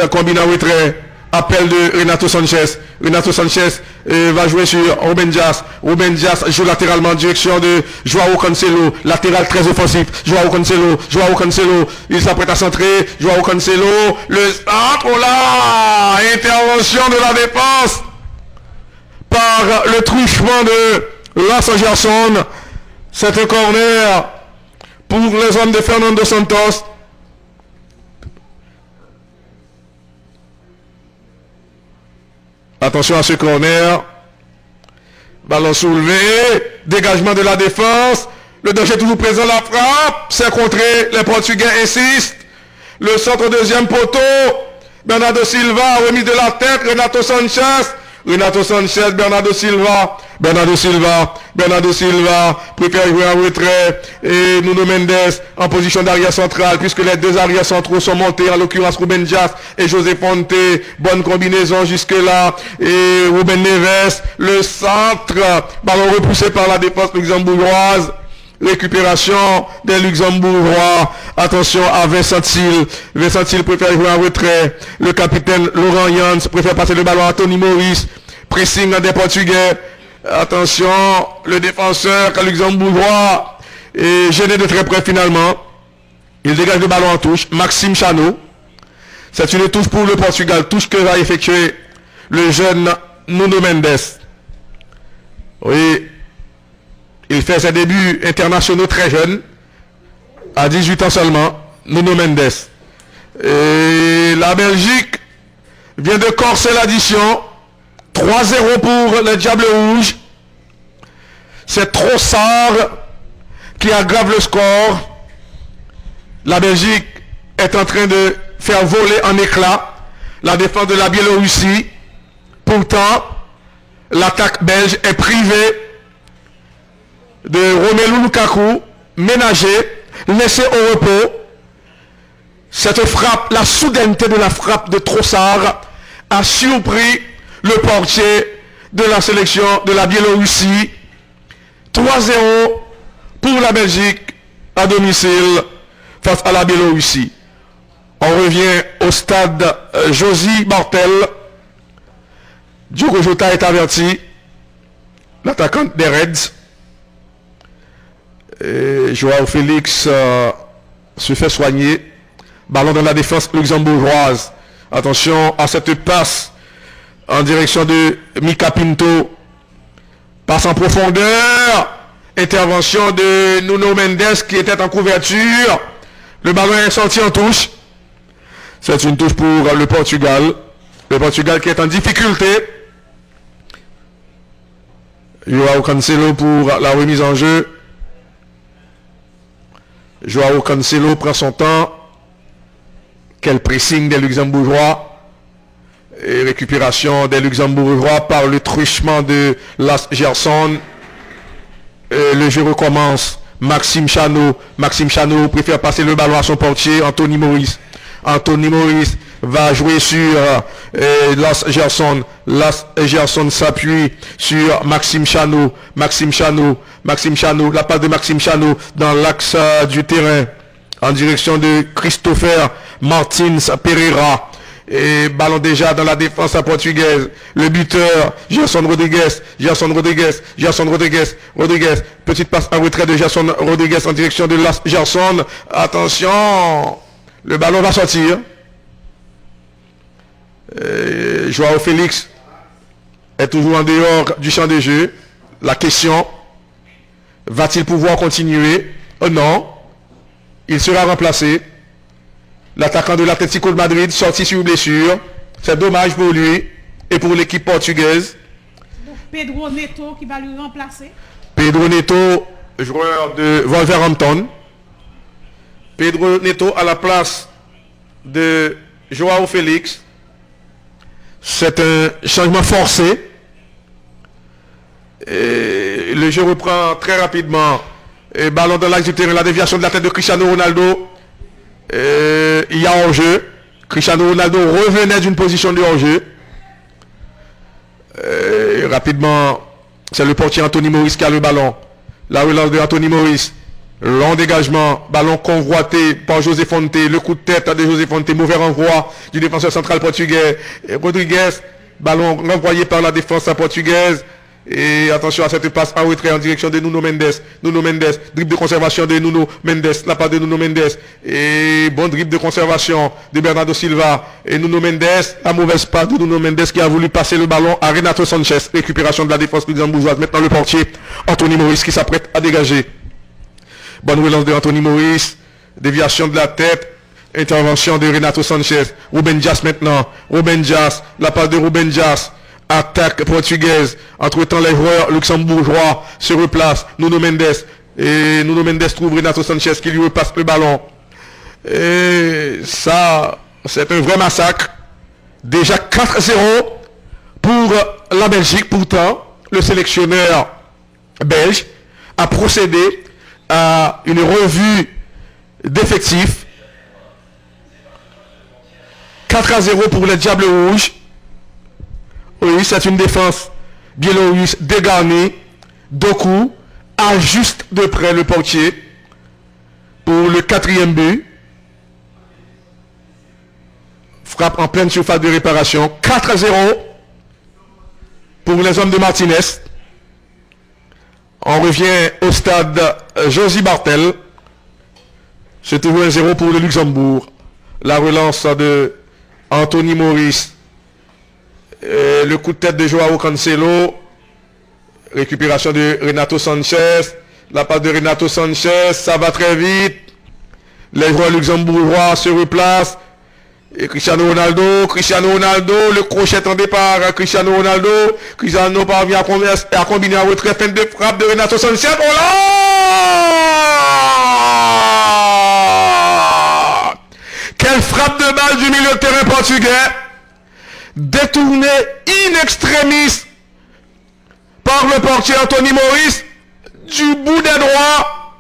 combine en retrait. Appel de Renato Sanchez. Renato Sanchez va jouer sur Ruben Dias. Ruben Dias joue latéralement en direction de Joao Cancelo. Latéral très offensif. Joao Cancelo. Joao Cancelo. Il s'apprête à centrer. Joao Cancelo. Le centre. Oh là! Intervention de la défense par le truchement de Las Gerson. C'est un corner pour les hommes de Fernando Santos. Attention à ce corner. Ballon soulevé. Dégagement de la défense. Le danger toujours présent. La frappe. C'est contré. Les Portugais insistent. Le centre deuxième poteau. Bernardo Silva. Remise de la tête. Renato Sanchez. Renato Sanchez. Bernardo Silva. Bernardo Silva. Bernardo Silva préfère jouer en retrait. Et Nuno Mendes en position d'arrière central, puisque les deux arrières centraux sont montés, en l'occurrence Ruben Dias et José Fonte. Bonne combinaison jusque-là. Et Ruben Neves, le centre. Ballon repoussé par la défense luxembourgeoise. Récupération des Luxembourgeois. Attention à Vincent Hill. Vincent Hill préfère jouer en retrait. Le capitaine Laurent Jans préfère passer le ballon à Tony Maurice. Pressing des Portugais. Attention, le défenseur luxembourgeois est gêné de très près finalement. Il dégage le ballon en touche. Maxime Chano. C'est une touche pour le Portugal. Touche que va effectuer le jeune Nuno Mendes. Oui. Il fait ses débuts internationaux très jeunes. À 18 ans seulement. Nuno Mendes. Et la Belgique vient de corser l'addition. 3-0 pour les Diables Rouges. C'est Trossard qui aggrave le score. La Belgique est en train de faire voler en éclats la défense de la Biélorussie. Pourtant, l'attaque belge est privée de Romelu Lukaku, ménagé, laissé au repos. Cette frappe, la soudaineté de la frappe de Trossard a surpris le portier de la sélection de la Biélorussie. 3-0 pour la Belgique à domicile face à la Biélorussie. On revient au stade Josie Bartel. Diogo Jota est averti. L'attaquant des Reds. Et Joao Félix se fait soigner. Ballon dans la défense luxembourgeoise. Attention à cette passe en direction de Mika Pinto. Passe en profondeur. Intervention de Nuno Mendes qui était en couverture. Le ballon est sorti en touche. C'est une touche pour le Portugal. Le Portugal qui est en difficulté. Joao Cancelo pour la remise en jeu. Joao Cancelo prend son temps. Quel pressing des Luxembourgeois. Et récupération des Luxembourgeois par le truchement de Las Gerson. Le jeu recommence. Maxime Chano. Maxime Chano préfère passer le ballon à son portier, Anthony Maurice. Anthony Maurice va jouer sur Las Gerson. Las Gerson s'appuie sur Maxime Chano. Maxime Chano. Maxime Chano. La passe de Maxime Chano dans l'axe du terrain. En direction de Christopher Martins Pereira. Et ballon déjà dans la défense portugaise. Le buteur, Gerson Rodriguez. Gerson Rodriguez. Gerson Rodriguez. Rodriguez. Petite passe en retrait de Gerson Rodriguez en direction de Las Gerson. Attention. Le ballon va sortir. Joao Félix est toujours en dehors du champ de jeu. La question, va-t-il pouvoir continuer? Non. Il sera remplacé. L'attaquant de l'Atlético de Madrid sorti sur blessure. C'est dommage pour lui et pour l'équipe portugaise. Donc Pedro Neto qui va lui remplacer. Pedro Neto, joueur de Wolverhampton. Pedro Neto à la place de Joao Félix. C'est un changement forcé. Et le jeu reprend très rapidement. Et ballon dans l'axe du terrain, la déviation de la tête de Cristiano Ronaldo. Il y a hors-jeu. Cristiano Ronaldo revenait d'une position de hors-jeu. Rapidement, c'est le portier Anthony Maurice qui a le ballon. La relance de Anthony Maurice. Long dégagement, ballon convoité par José Fonte, le coup de tête de José Fonte, mauvais renvoi du défenseur central portugais. Et Rodriguez, ballon renvoyé par la défense portugaise. Et attention à cette passe en retrait en direction de Nuno Mendes. Nuno Mendes, dribble de conservation de Nuno Mendes, la part de Nuno Mendes. Et bon dribble de conservation de Bernardo Silva. Et Nuno Mendes, la mauvaise passe de Nuno Mendes qui a voulu passer le ballon à Renato Sanchez. Récupération de la défense luxembourgeoise. Maintenant le portier, Anthony Maurice qui s'apprête à dégager. Bonne relance de Anthony Maurice. Déviation de la tête. Intervention de Renato Sanchez. Ruben Dias maintenant. Ruben Dias, la passe de Ruben Dias. Attaque portugaise. Entre-temps, les joueurs luxembourgeois se replacent. Nuno Mendes. Et Nuno Mendes trouve Renato Sanchez qui lui repasse le ballon. Et ça, c'est un vrai massacre. Déjà 4-0 pour la Belgique. Pourtant, le sélectionneur belge a procédé à une revue d'effectifs. 4-0 pour les Diables Rouges. Oui, c'est une défense biélorusse dégarnie. Doku ajuste de près le portier pour le 4e but. Frappe en pleine surface de réparation. 4-0 pour les hommes de Martinez. On revient au stade Josie Bartel. C'est toujours 1-0 pour le Luxembourg. La relance de Anthony Maurice. Le coup de tête de Joao Cancelo. Récupération de Renato Sanchez. La passe de Renato Sanchez. Ça va très vite. Les joueurs luxembourgeois se replacent. Et Cristiano Ronaldo, le crochet en départ, Cristiano Ronaldo parvient à combiner un retrait, fin de frappe de Renato Sanchez. Oh là! Quelle frappe de balle du milieu de terrain portugais, détournée in extremis par le portier Anthony Maurice, du bout des doigts.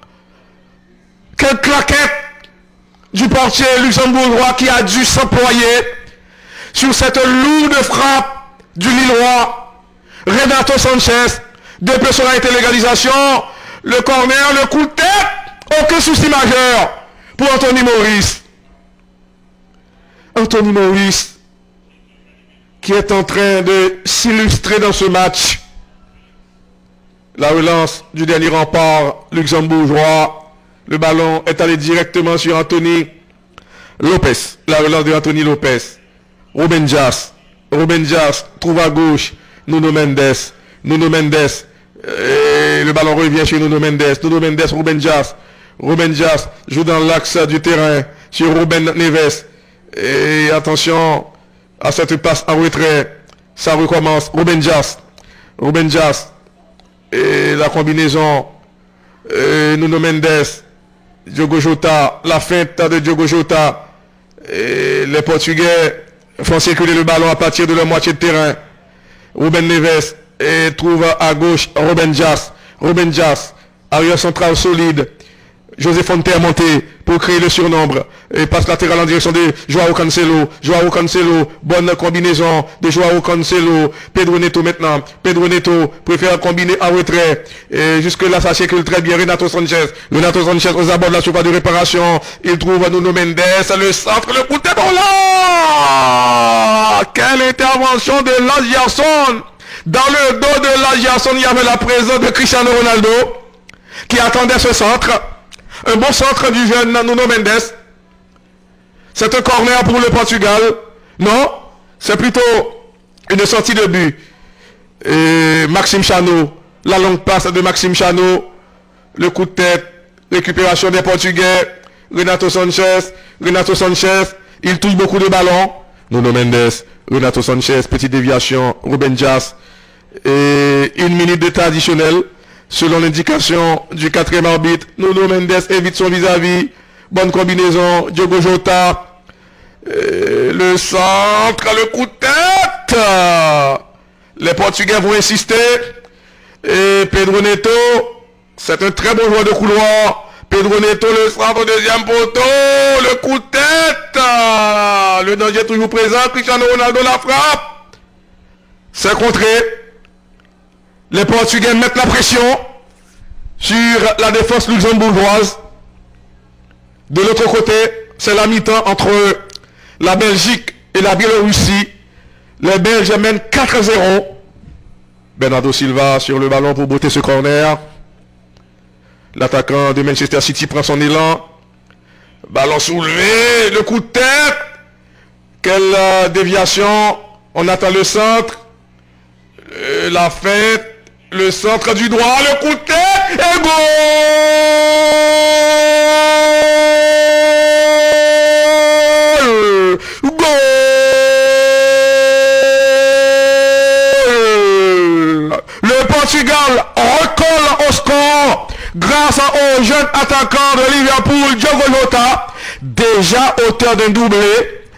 Quelle claquette du portier luxembourgeois qui a dû s'employer sur cette lourde frappe du Lillois. Renato Sanchez, de personnalité légalisation, le corner, le coup de tête, aucun souci majeur pour Anthony Maurice. Anthony Maurice qui est en train de s'illustrer dans ce match. La relance du dernier rempart luxembourgeois. Le ballon est allé directement sur Anthony Lopez. La relance de Anthony Lopez. Ruben Dias trouve à gauche Nuno Mendes. Et le ballon revient chez Nuno Mendes. Ruben Dias joue dans l'axe du terrain sur Ruben Neves. Et attention à cette passe en retrait. Ça recommence. Ruben Dias. Et la combinaison. Nuno Mendes. Diogo Jota, la feinte de Diogo Jota. Et les Portugais font circuler le ballon à partir de leur moitié de terrain. Ruben Neves et trouve à gauche Ruben Dias, arrière central solide. José Fonte est monté pour créer le surnombre. Et passe latéral en direction de Joao Cancelo. Bonne combinaison de Joao Cancelo. Pedro Neto maintenant. Pedro Neto préfère combiner en retrait. Et jusque-là, ça circule très bien. Renato Sanchez aux abords de la surface de réparation. Il trouve Nuno Mendes. Le centre, le coup de tête. Oh là! Quelle intervention de Lars Gerson! Dans le dos de Lars Gerson, il y avait la présence de Cristiano Ronaldo qui attendait ce centre. Un bon centre du jeune Nuno Mendes. C'est un corner pour le Portugal. Non, c'est plutôt une sortie de but. Et Maxime Chano, la longue passe de Maxime Chano. Le coup de tête, récupération des Portugais. Renato Sanchez, il touche beaucoup de ballons. Nuno Mendes, Renato Sanchez, petite déviation, Ruben Dias. Et 1 minute de temps additionnel. Selon l'indication du 4e arbitre, Nuno Mendes évite son vis-à-vis. Bonne combinaison, Diogo Jota. Le centre, le coup de tête. Les Portugais vont insister. Et Pedro Neto, c'est un très bon joueur de couloir. Pedro Neto, le centre, deuxième poteau. Le coup de tête. Le danger est toujours présent. Cristiano Ronaldo la frappe. C'est contré. Les Portugais mettent la pression. sur la défense luxembourgeoise. De l'autre côté, c'est la mi-temps entre la Belgique et la Biélorussie. Les Belges mènent 4-0. Bernardo Silva sur le ballon pour botter ce corner. L'attaquant de Manchester City prend son élan. Ballon soulevé, le coup de tête. Quelle déviation. On attend le centre. La fête. Le centre du droit, le coup de tête. Et goal! Goal! Le Portugal recolle au score grâce au jeune attaquant de Liverpool, Diogo Jota, déjà auteur d'un doublé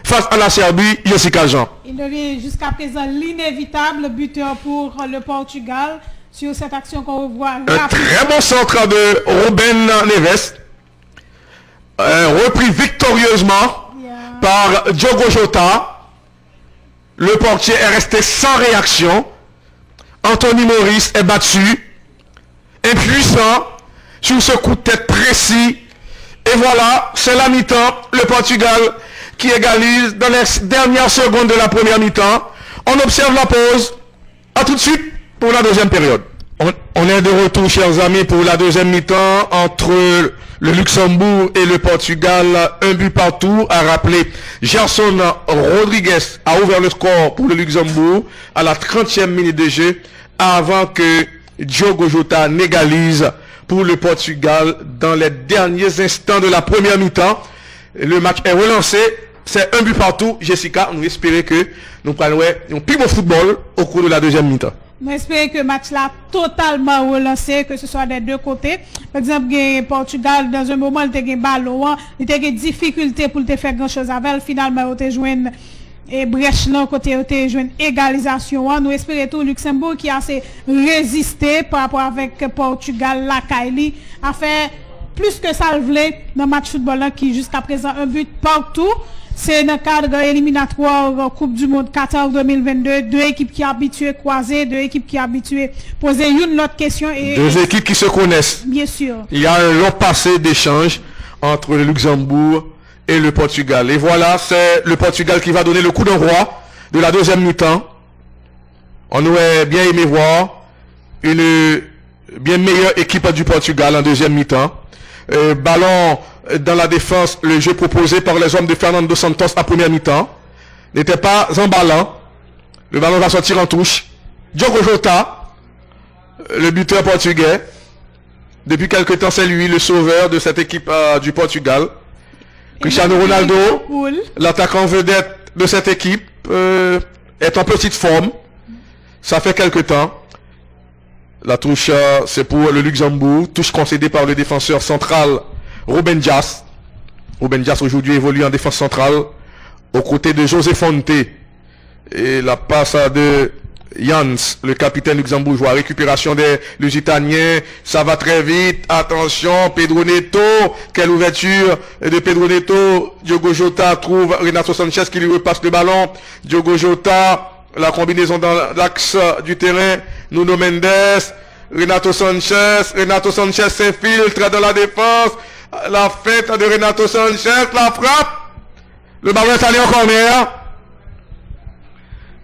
face à la Serbie, Jessica Jean. Il devient jusqu'à présent l'inévitable buteur pour le Portugal sur cette action qu'on revoit. Un très bon centre de Ruben Neves, repris victorieusement par Diogo Jota. Le portier est resté sans réaction. Anthony Maurice est battu, impuissant, sur ce coup de tête précis. Et voilà, c'est la mi-temps. Le Portugal qui égalise dans les dernières secondes de la première mi-temps. On observe la pause. À tout de suite pour la deuxième période. On est de retour, chers amis, pour la deuxième mi-temps entre le Luxembourg et le Portugal. Un but partout. À rappeler, Gerson Rodriguez a ouvert le score pour le Luxembourg à la 30e minute de jeu avant que Diogo Jota n'égalise pour le Portugal dans les derniers instants de la première mi-temps. Le match est relancé. C'est un but partout. Jessica, nous espérons que nous parlons un plus beau football au cours de la deuxième mi-temps. Nous espérons que le match là totalement relancé, que ce soit des deux côtés. Par exemple, le Portugal, dans un moment, il a un ballon, il a des difficultés pour te faire grand chose avec. Finalement, il a joué une brèche là, côté, il a joué une égalisation. Nous espérons tout Luxembourg qui a assez résisté par rapport avec Portugal, la Kaili, a fait plus que ça le voulait dans le match football là, qui jusqu'à présent un but partout. C'est dans le cadre éliminatoire Coupe du Monde Qatar 2022. Deux équipes qui sont habituées croiser, deux équipes qui sont habituées poser une autre question. Et deux équipes qui se connaissent. Bien sûr. Il y a un long passé d'échange entre le Luxembourg et le Portugal. Et voilà, c'est le Portugal qui va donner le coup d'envoi de la deuxième mi-temps. On aurait bien aimé voir une bien meilleure équipe du Portugal en deuxième mi-temps. Ballon dans la défense, le jeu proposé par les hommes de Fernando Santos à première mi-temps n'était pas emballant. Le ballon va sortir en touche. Diogo Jota, le buteur portugais. Depuis quelque temps, c'est lui le sauveur de cette équipe du Portugal. Cristiano Ronaldo, l'attaquant vedette de cette équipe, est en petite forme. Ça fait quelque temps. La touche, c'est pour le Luxembourg. Touche concédée par le défenseur central Ruben Dias. Ruben Dias aujourd'hui évolue en défense centrale aux côtés de José Fonte. Et la passe de Jans, le capitaine luxembourgeois. Récupération des Lusitaniens. Ça va très vite. Attention, Pedro Neto. Quelle ouverture de Pedro Neto. Diogo Jota trouve Renato Sanchez qui lui repasse le ballon. Diogo Jota. La combinaison dans l'axe du terrain. Nuno Mendes. Renato Sanchez s'infiltre dans la défense. La fête de Renato Sanchez. La frappe. Le ballon est allé en corner.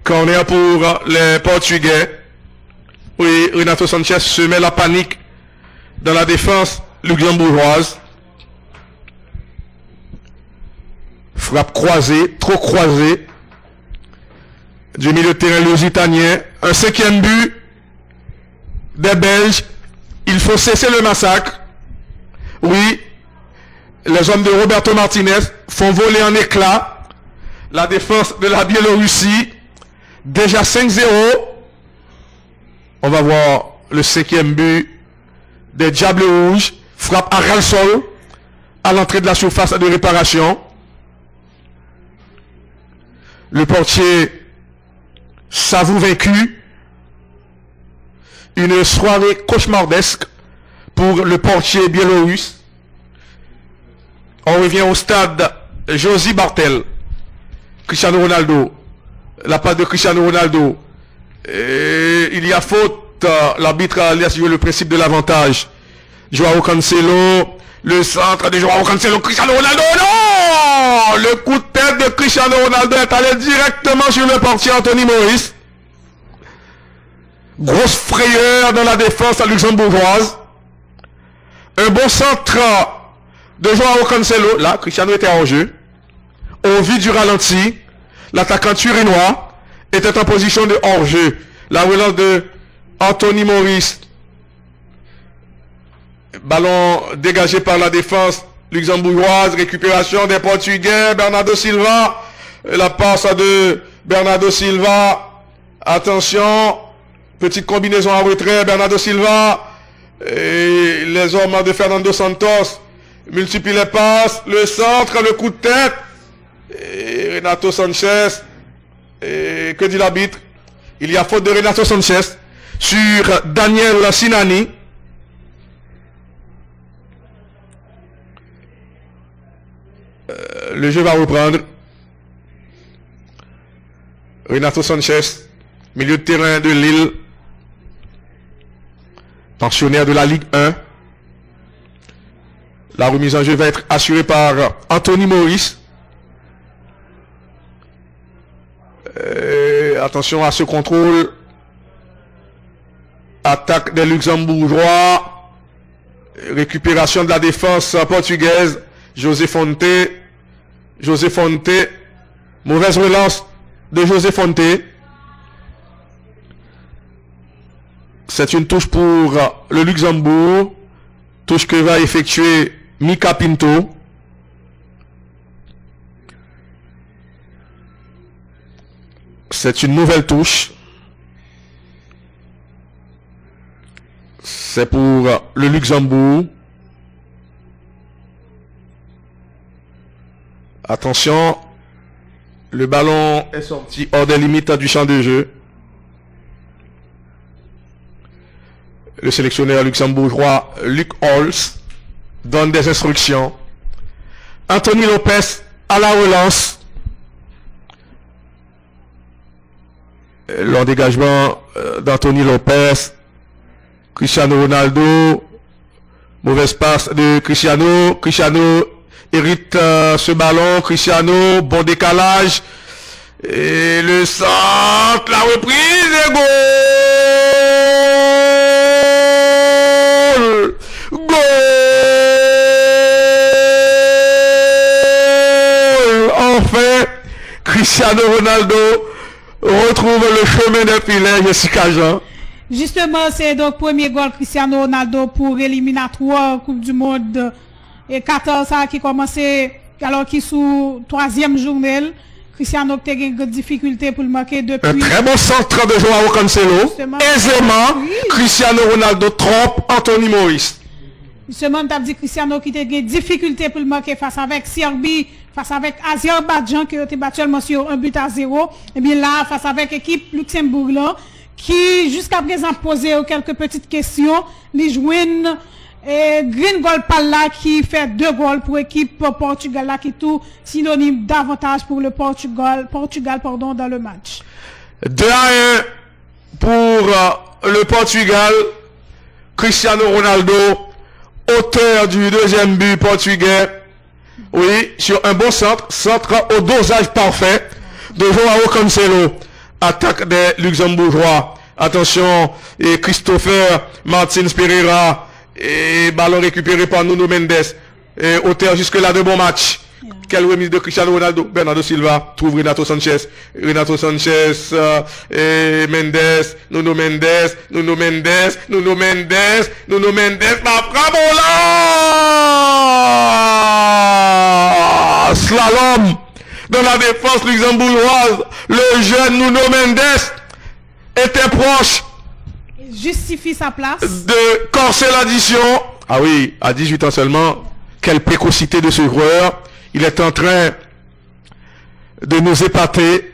Corner pour les Portugais. Oui, Renato Sanchez se met la panique dans la défense luxembourgeoise. Frappe croisée, trop croisée. Du milieu de terrain lusitanien. Un cinquième but des Belges. Il faut cesser le massacre. Oui, les hommes de Roberto Martinez font voler en éclats la défense de la Biélorussie. Déjà 5-0. On va voir le cinquième but des Diables Rouges. Frappe à ras le sol à l'entrée de la surface de réparation. Le portier s'avoue vaincu. Une soirée cauchemardesque pour le portier biélorusse. On revient au stade Josie Bartel. Cristiano Ronaldo. La passe de Cristiano Ronaldo. Et il y a faute. L'arbitre a laissé jouer le principe de l'avantage. Joao Cancelo. Le centre de Joao Cancelo. Cristiano Ronaldo. Non! Le coup de tête de Cristiano Ronaldo est allé directement sur le portier Anthony Maurice. Grosse frayeur dans la défense luxembourgeoise. Un bon centre de Joao Cancelo. Là, Cristiano était en jeu. Au vu du ralenti, l'attaquant turinois était en position de hors-jeu. La relance de Anthony Maurice. Ballon dégagé par la défense luxembourgeoise. Récupération des Portugais. Bernardo Silva. La passe de Bernardo Silva. Attention. Petite combinaison en retrait. Bernardo Silva. Et les hommes de Fernando Santos multiplient les passes. Le centre. Le coup de tête. Et Renato Sanchez. Et que dit l'arbitre? Il y a faute de Renato Sanchez sur Daniel Sinani. Le jeu va reprendre. Renato Sanchez, milieu de terrain de Lille, pensionnaire de la Ligue 1. La remise en jeu va être assurée par Anthony Maurice. Attention à ce contrôle. Attaque des Luxembourgeois. Récupération de la défense portugaise. José Fonte. Mauvaise relance de José Fonte. C'est une touche pour le Luxembourg. Touche que va effectuer Mika Pinto. C'est une nouvelle touche. C'est pour le Luxembourg. Attention. Le ballon est sorti hors des limites du champ de jeu. Le sélectionneur luxembourgeois Luc Holz donne des instructions. Anthony Lopez à la relance. Le dégagement d'Anthony Lopez. Cristiano Ronaldo. Mauvaise passe de Cristiano. Cristiano hérite ce ballon. Cristiano, bon décalage. Et le centre, la reprise et goal! Goal! Enfin, Cristiano Ronaldo retrouve le chemin des filets, Jessica Jean. Justement, c'est donc premier goal Cristiano Ronaldo pour éliminatoire Coupe du Monde et 14 qui commençait alors qu'il sous troisième journée. Cristiano a eu une difficulté pour le marquer depuis. Un très bon centre de Joao Cancelo. Aisément, oui. Cristiano Ronaldo trompe Anthony Maurice. Justement, tu as dit Cristiano qui a eu une difficulté pour le marquer face avec Serbie, face avec Azerbaïdjan qui a été battu sur 1-0. Et bien là, face avec l'équipe Luxembourg là, qui jusqu'à présent posait quelques petites questions. Les joueurs Green Goal Palla qui fait 2 goals pour l'équipe Portugal là, qui est tout synonyme d'avantage pour le Portugal dans le match. 2-1 pour le Portugal. Cristiano Ronaldo, auteur du deuxième but portugais. Oui, sur un bon centre au dosage parfait de Joao Cancelo. Attaque des Luxembourgeois. Attention, et Christopher Martins Pereira. Et ballon récupéré par Nuno Mendes. Et auteur jusque-là de bon match. Yeah. Quelle remise de Cristiano Ronaldo. Bernardo Silva trouve Renato Sanchez. Et Mendes. Nuno Mendes. Ma bravo là! Slalom dans la défense luxembourgeoise. Le jeune Nuno Mendes était proche. Justifie sa place. De corser l'addition. Ah oui, à 18 ans seulement. Quelle précocité de ce joueur. Il est en train de nous épater.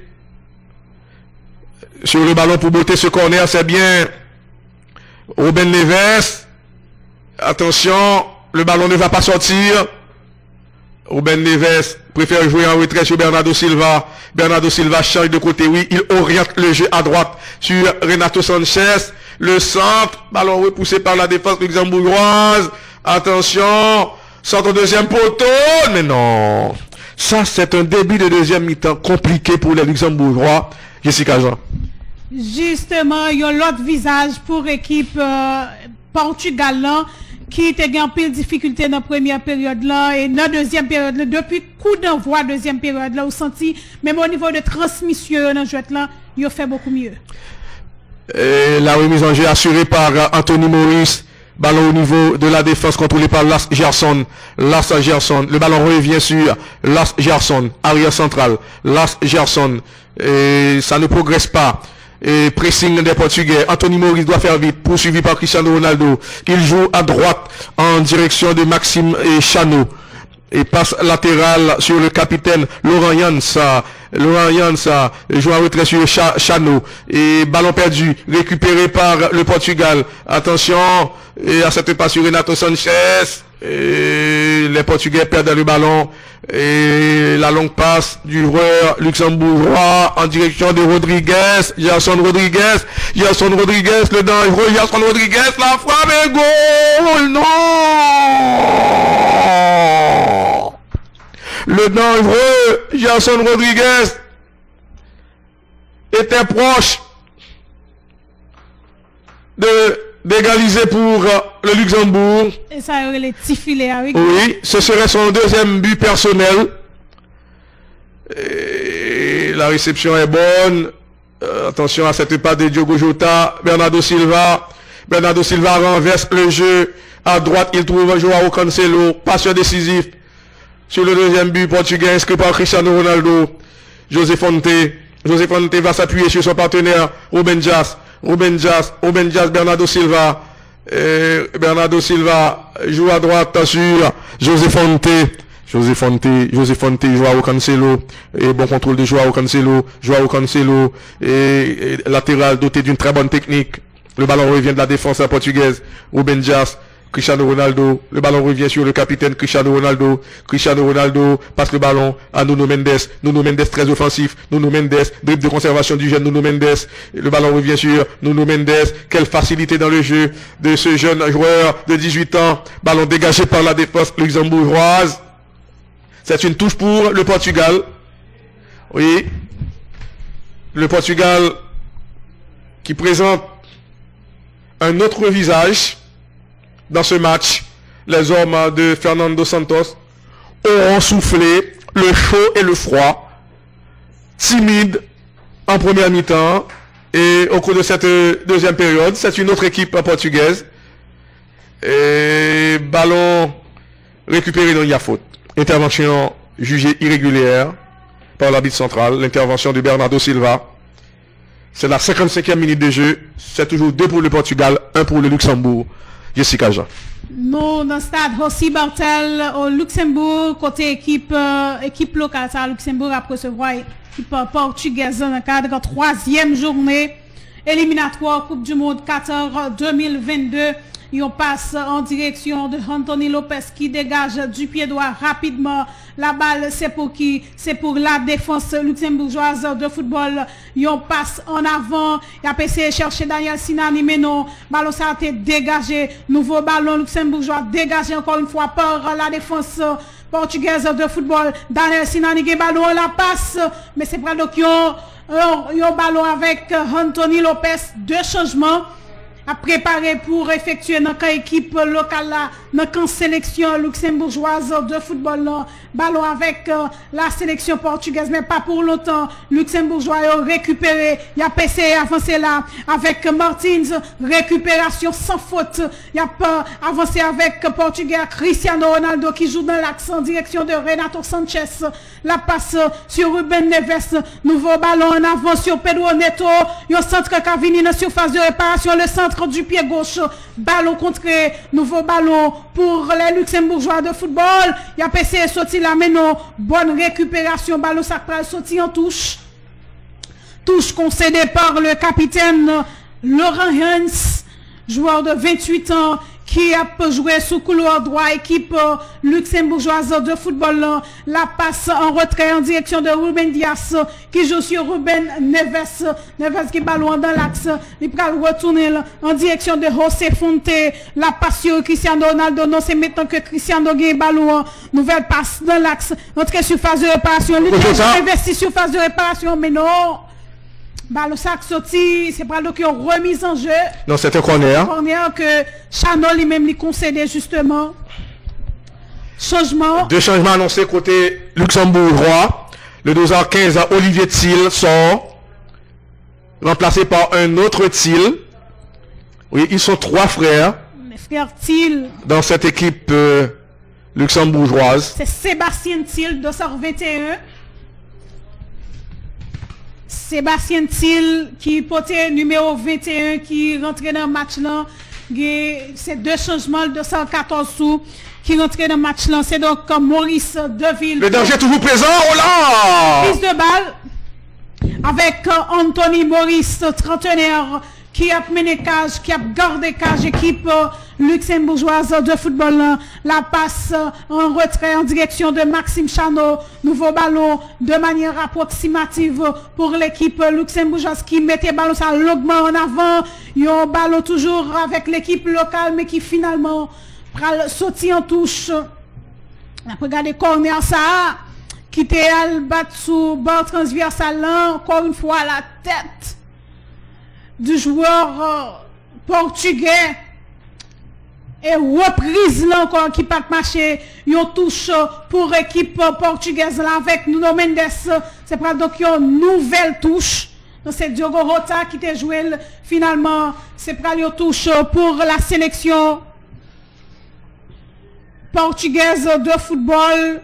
Sur le ballon pour botter ce corner, c'est bien Ruben Neves. Attention, le ballon ne va pas sortir. Ruben Neves préfère jouer en retrait sur Bernardo Silva. Bernardo Silva change de côté, oui, il oriente le jeu à droite sur Renato Sanchez. Le centre, ballon repoussé par la défense luxembourgeoise. Attention, centre deuxième poteau. Mais non, ça c'est un début de deuxième mi-temps compliqué pour les Luxembourgeois. Jessica Jean. Justement, il y a l'autre visage pour l'équipe Portugal là, qui était en pile difficulté dans la première période là et dans la deuxième période là, depuis coup d'envoi deuxième période là, vous senti même au niveau de transmission dans le jeu là, il a fait beaucoup mieux. Et la remise en jeu assurée par Anthony Maurice. Ballon au niveau de la défense contrôlé par Lars Gerson. Lars Gerson. Le ballon revient sur Lars Gerson. Arrière central. Lars Gerson. Et ça ne progresse pas. Et pressing des Portugais. Anthony Maurice doit faire vite. Poursuivi par Cristiano Ronaldo. Il joue à droite en direction de Maxime et Chano. Et passe latérale sur le capitaine Laurent Jans. Laurent Jans joue en retrait sur Chano. Et ballon perdu, récupéré par le Portugal. Attention, et à cette passe sur Renato Sanchez. Et les Portugais perdent le ballon. Et la longue passe du joueur luxembourgeois en direction de Rodriguez. Gerson Rodriguez, le dangereux Gerson Rodriguez, la frappe et goal. Non! Le dangereux Gerson Rodriguez était proche d'égaliser pour le Luxembourg. Et ça aurait les petits filets avec. Oui, ce serait son deuxième but personnel. Et la réception est bonne. Attention à cette passe de Diogo Jota. Bernardo Silva renverse le jeu. À droite, il trouve Joao Cancelo. Passeur décisif. Sur le deuxième but portugais inscrit par Cristiano Ronaldo. José Fonte va s'appuyer sur son partenaire Ruben Dias, Bernardo Silva. Bernardo Silva joue à droite sur José Fonte, Joao Cancelo. Et bon contrôle de Joao Cancelo. Et latéral doté d'une très bonne technique. Le ballon revient de la défense portugaise. Ruben Dias. Cristiano Ronaldo, le ballon revient sur le capitaine Cristiano Ronaldo passe le ballon à Nuno Mendes très offensif, dribble de conservation du jeune Nuno Mendes, le ballon revient sur Nuno Mendes, quelle facilité dans le jeu de ce jeune joueur de 18 ans, ballon dégagé par la défense luxembourgeoise, c'est une touche pour le Portugal, oui, le Portugal qui présente un autre visage. Dans ce match, les hommes de Fernando Santos auront soufflé le chaud et le froid, timides en première mi-temps, et au cours de cette deuxième période, c'est une autre équipe portugaise. Et ballon récupéré dans il y a faute. Intervention jugée irrégulière par l'arbitre central, l'intervention de Bernardo Silva. C'est la 55e minute de jeu, c'est toujours 2 pour le Portugal, 1 pour le Luxembourg. Jessica Jean. Nous, dans le stade Rossi Bartel au Luxembourg, côté équipe locale, ça, Luxembourg a recevoir l'équipe portugaise dans le cadre de la 3e journée éliminatoire Coupe du Monde Qatar 2022. On passe en direction de Anthony Lopez qui dégage du pied droit rapidement. La balle, c'est pour qui? C'est pour la défense luxembourgeoise de football. On passe en avant. Il a essayé de chercher Daniel Sinani, mais non. Ballon, ça a été dégagé. Nouveau ballon luxembourgeois dégagé encore une fois par la défense portugaise de football. Daniel Sinani qui ballon, la passe. Mais c'est pas donc un ballon avec Anthony Lopez. 2 changements à préparer pour effectuer notre équipe locale là, notre sélection luxembourgeoise de football là, ballon avec la sélection portugaise, mais pas pour longtemps. Luxembourgeois a récupéré, il a essayé avancé là avec Martins, récupération sans faute. Il a pas avancé avec Portugais Cristiano Ronaldo qui joue dans l'axe en direction de Renato Sanchez. La passe sur Ruben Neves, nouveau ballon en avant sur Pedro Neto, il centre Cavini dans la surface de réparation, le centre du pied gauche, ballon contré, nouveau ballon pour les Luxembourgeois de football. Il a essayé de sortir là, mais non, bonne récupération, ballon sacral sorti en touche. Touche concédée par le capitaine Laurent Jans, joueur de 28 ans, qui a joué sous couloir droit, équipe luxembourgeoise de football. La passe en retrait en direction de Ruben Dias qui joue sur Ruben Neves. Neves qui ballon dans l'axe. Il va retourner en direction de José Fonte. La passe sur Cristiano Ronaldo. Non, c'est maintenant que Cristiano gagne ballon. Nouvelle passe dans l'axe. Entrée sur phase de réparation. Il a investi sur phase de réparation, mais non. Le sac sorti, c'est pas qui ont remis en jeu. Non, c'était corner. Corner que Chano lui-même lui concédait justement. Changement. Deux changements annoncés côté luxembourgeois. Le 12h15, Olivier Thiel sort. Remplacé par un autre Thiel. Oui, ils sont trois frères. Les frères Thiel. Dans cette équipe luxembourgeoise. C'est Sébastien Thiel, 221. Sébastien Thiel qui portait numéro 21 qui rentrait dans le match là. C'est deux changements de 214 sous qui rentraient dans le match là. C'est donc Maurice Deville. Le danger toujours présent, oh là! Prise de balle avec Anthony Maurice, trentenaire, qui a mené cage, qui a gardé cage, équipe luxembourgeoise de football. La passe en retrait en direction de Maxime Chano. Nouveau ballon de manière approximative pour l'équipe luxembourgeoise qui mettait ballon ça longuement en avant. Il y a un ballon toujours avec l'équipe locale mais qui finalement sorti en touche. Regardez corner ça qui était à battre sous bord transversal encore une fois la tête du joueur portugais et reprise là encore qui pas marché. Une touche pour équipe portugaise là avec Nuno Mendes. C'est pas donc une nouvelle touche. C'est Diogo Rota qui t'a joué finalement. C'est pas une touche pour la sélection portugaise de football.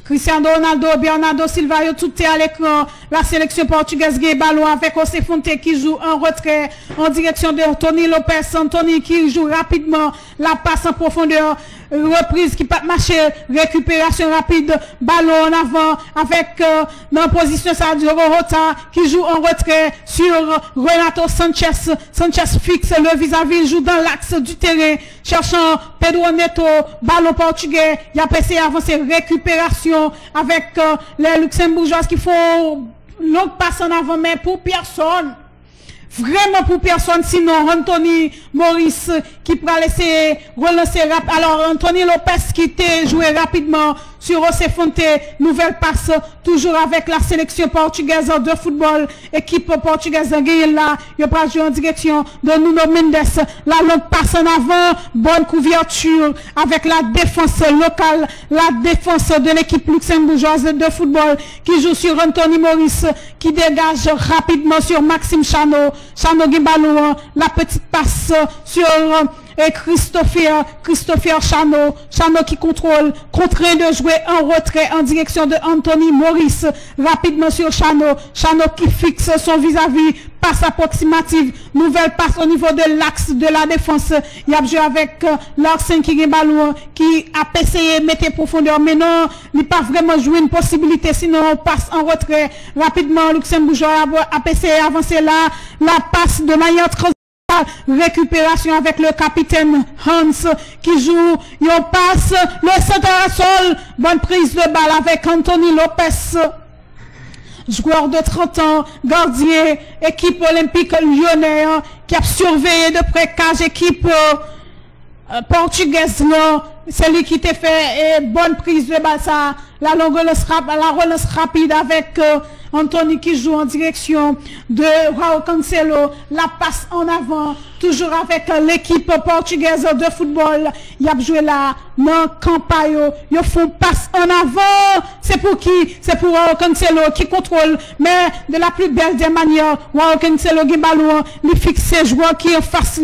Cristiano Ronaldo, Bernardo Silva, tout est à l'écran. La sélection portugaise gagne ballon avec José Fonte qui joue en retrait en direction de Tony Lopez. Anthony qui joue rapidement la passe en profondeur. Reprise qui pas marcher, récupération rapide, ballon en avant avec dans la position Sadio Rota qui joue en retrait sur Renato Sanchez. Sanchez fixe le vis-à-vis, joue dans l'axe du terrain, cherchant Pedro Neto, ballon portugais. Il a passé avancer, récupération avec les Luxembourgeois qui font longue passe en avant, mais pour personne. Vraiment pour personne, sinon Anthony Maurice qui pourra laisser relancer rapidement. Alors Anthony Lopez qui était joué rapidement sur José Fonte, nouvelle passe toujours avec la sélection portugaise de football, équipe portugaise de là, il va jouer en direction de Nuno Mendes, la longue passe en avant, bonne couverture avec la défense locale, la défense de l'équipe luxembourgeoise de football qui joue sur Anthony Maurice qui dégage rapidement sur Maxime Chano. Chano Guimbalou, la petite passe sur Christopher Chano. Chano qui contrôle, contraint de jouer en retrait en direction de Anthony Maurice. Rapidement sur Chano. Chano qui fixe son vis-à-vis. Passe approximative. Nouvelle passe au niveau de l'axe de la défense. Il a joué avec Larsen qui Guimbalou qui a essayé de mettre profondeur. Mais non, il n'a pas vraiment joué une possibilité. Sinon, on passe en retrait. Rapidement, Luxembourgeois a essayé d'avancer là. La passe de manière transversale. Récupération avec le capitaine Hans qui joue, il passe le centre à sol, bonne prise de balle avec Anthony Lopez, joueur de 30 ans, gardien, équipe olympique lyonnais, qui a surveillé de près cage équipe portugaise là, c'est lui qui t'a fait et bonne prise de balle ça, la relance rapide avec Anthony qui joue en direction de João Cancelo, la passe en avant, toujours avec l'équipe portugaise de football. Il a joué là, dans Campaio, ils font passe en avant. C'est pour qui? C'est pour João Cancelo qui contrôle, mais de la plus belle des manières. João Cancelo qui ballon, il fixe ses joueurs qui est face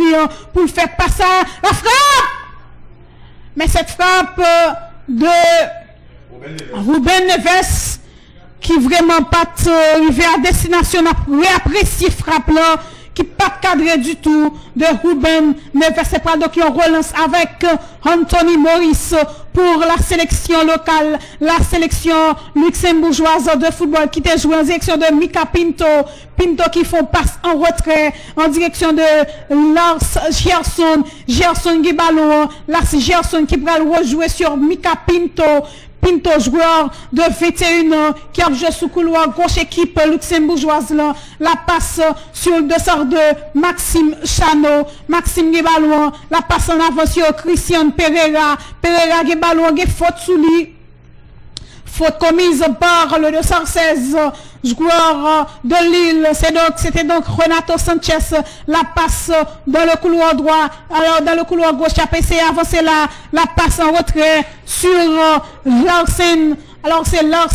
pour le faire passer la frappe. Mais cette frappe de Ruben Neves qui vraiment pas arrivé à destination, a réapprécié frappe là, qui pas cadré du tout de Ruben Neves. C'est pas donc on relance avec Anthony Maurice pour la sélection locale, la sélection luxembourgeoise de football qui était joué en direction de Mika Pinto. Pinto qui font passe en retrait en direction de Lars Gerson. Gerson qui ballon. Lars Gerson qui va rejouer sur Mika Pinto. Pinto, joueur de 21 ans, qui a joué sous couloir gauche équipe luxembourgeoise là. La passe sur le dessert de Maxime Chano. Maxime Guébaloin. La passe en avant sur Christian Pereira. Pereira Guébaloin, qui faute sous lui. Faute commise par le 216 joueur de Lille. C'était donc Renato Sanchez. La passe dans le couloir droit. Alors dans le couloir gauche, il a essayé d'avancer la passe en retrait sur Larsen. Alors c'est Lars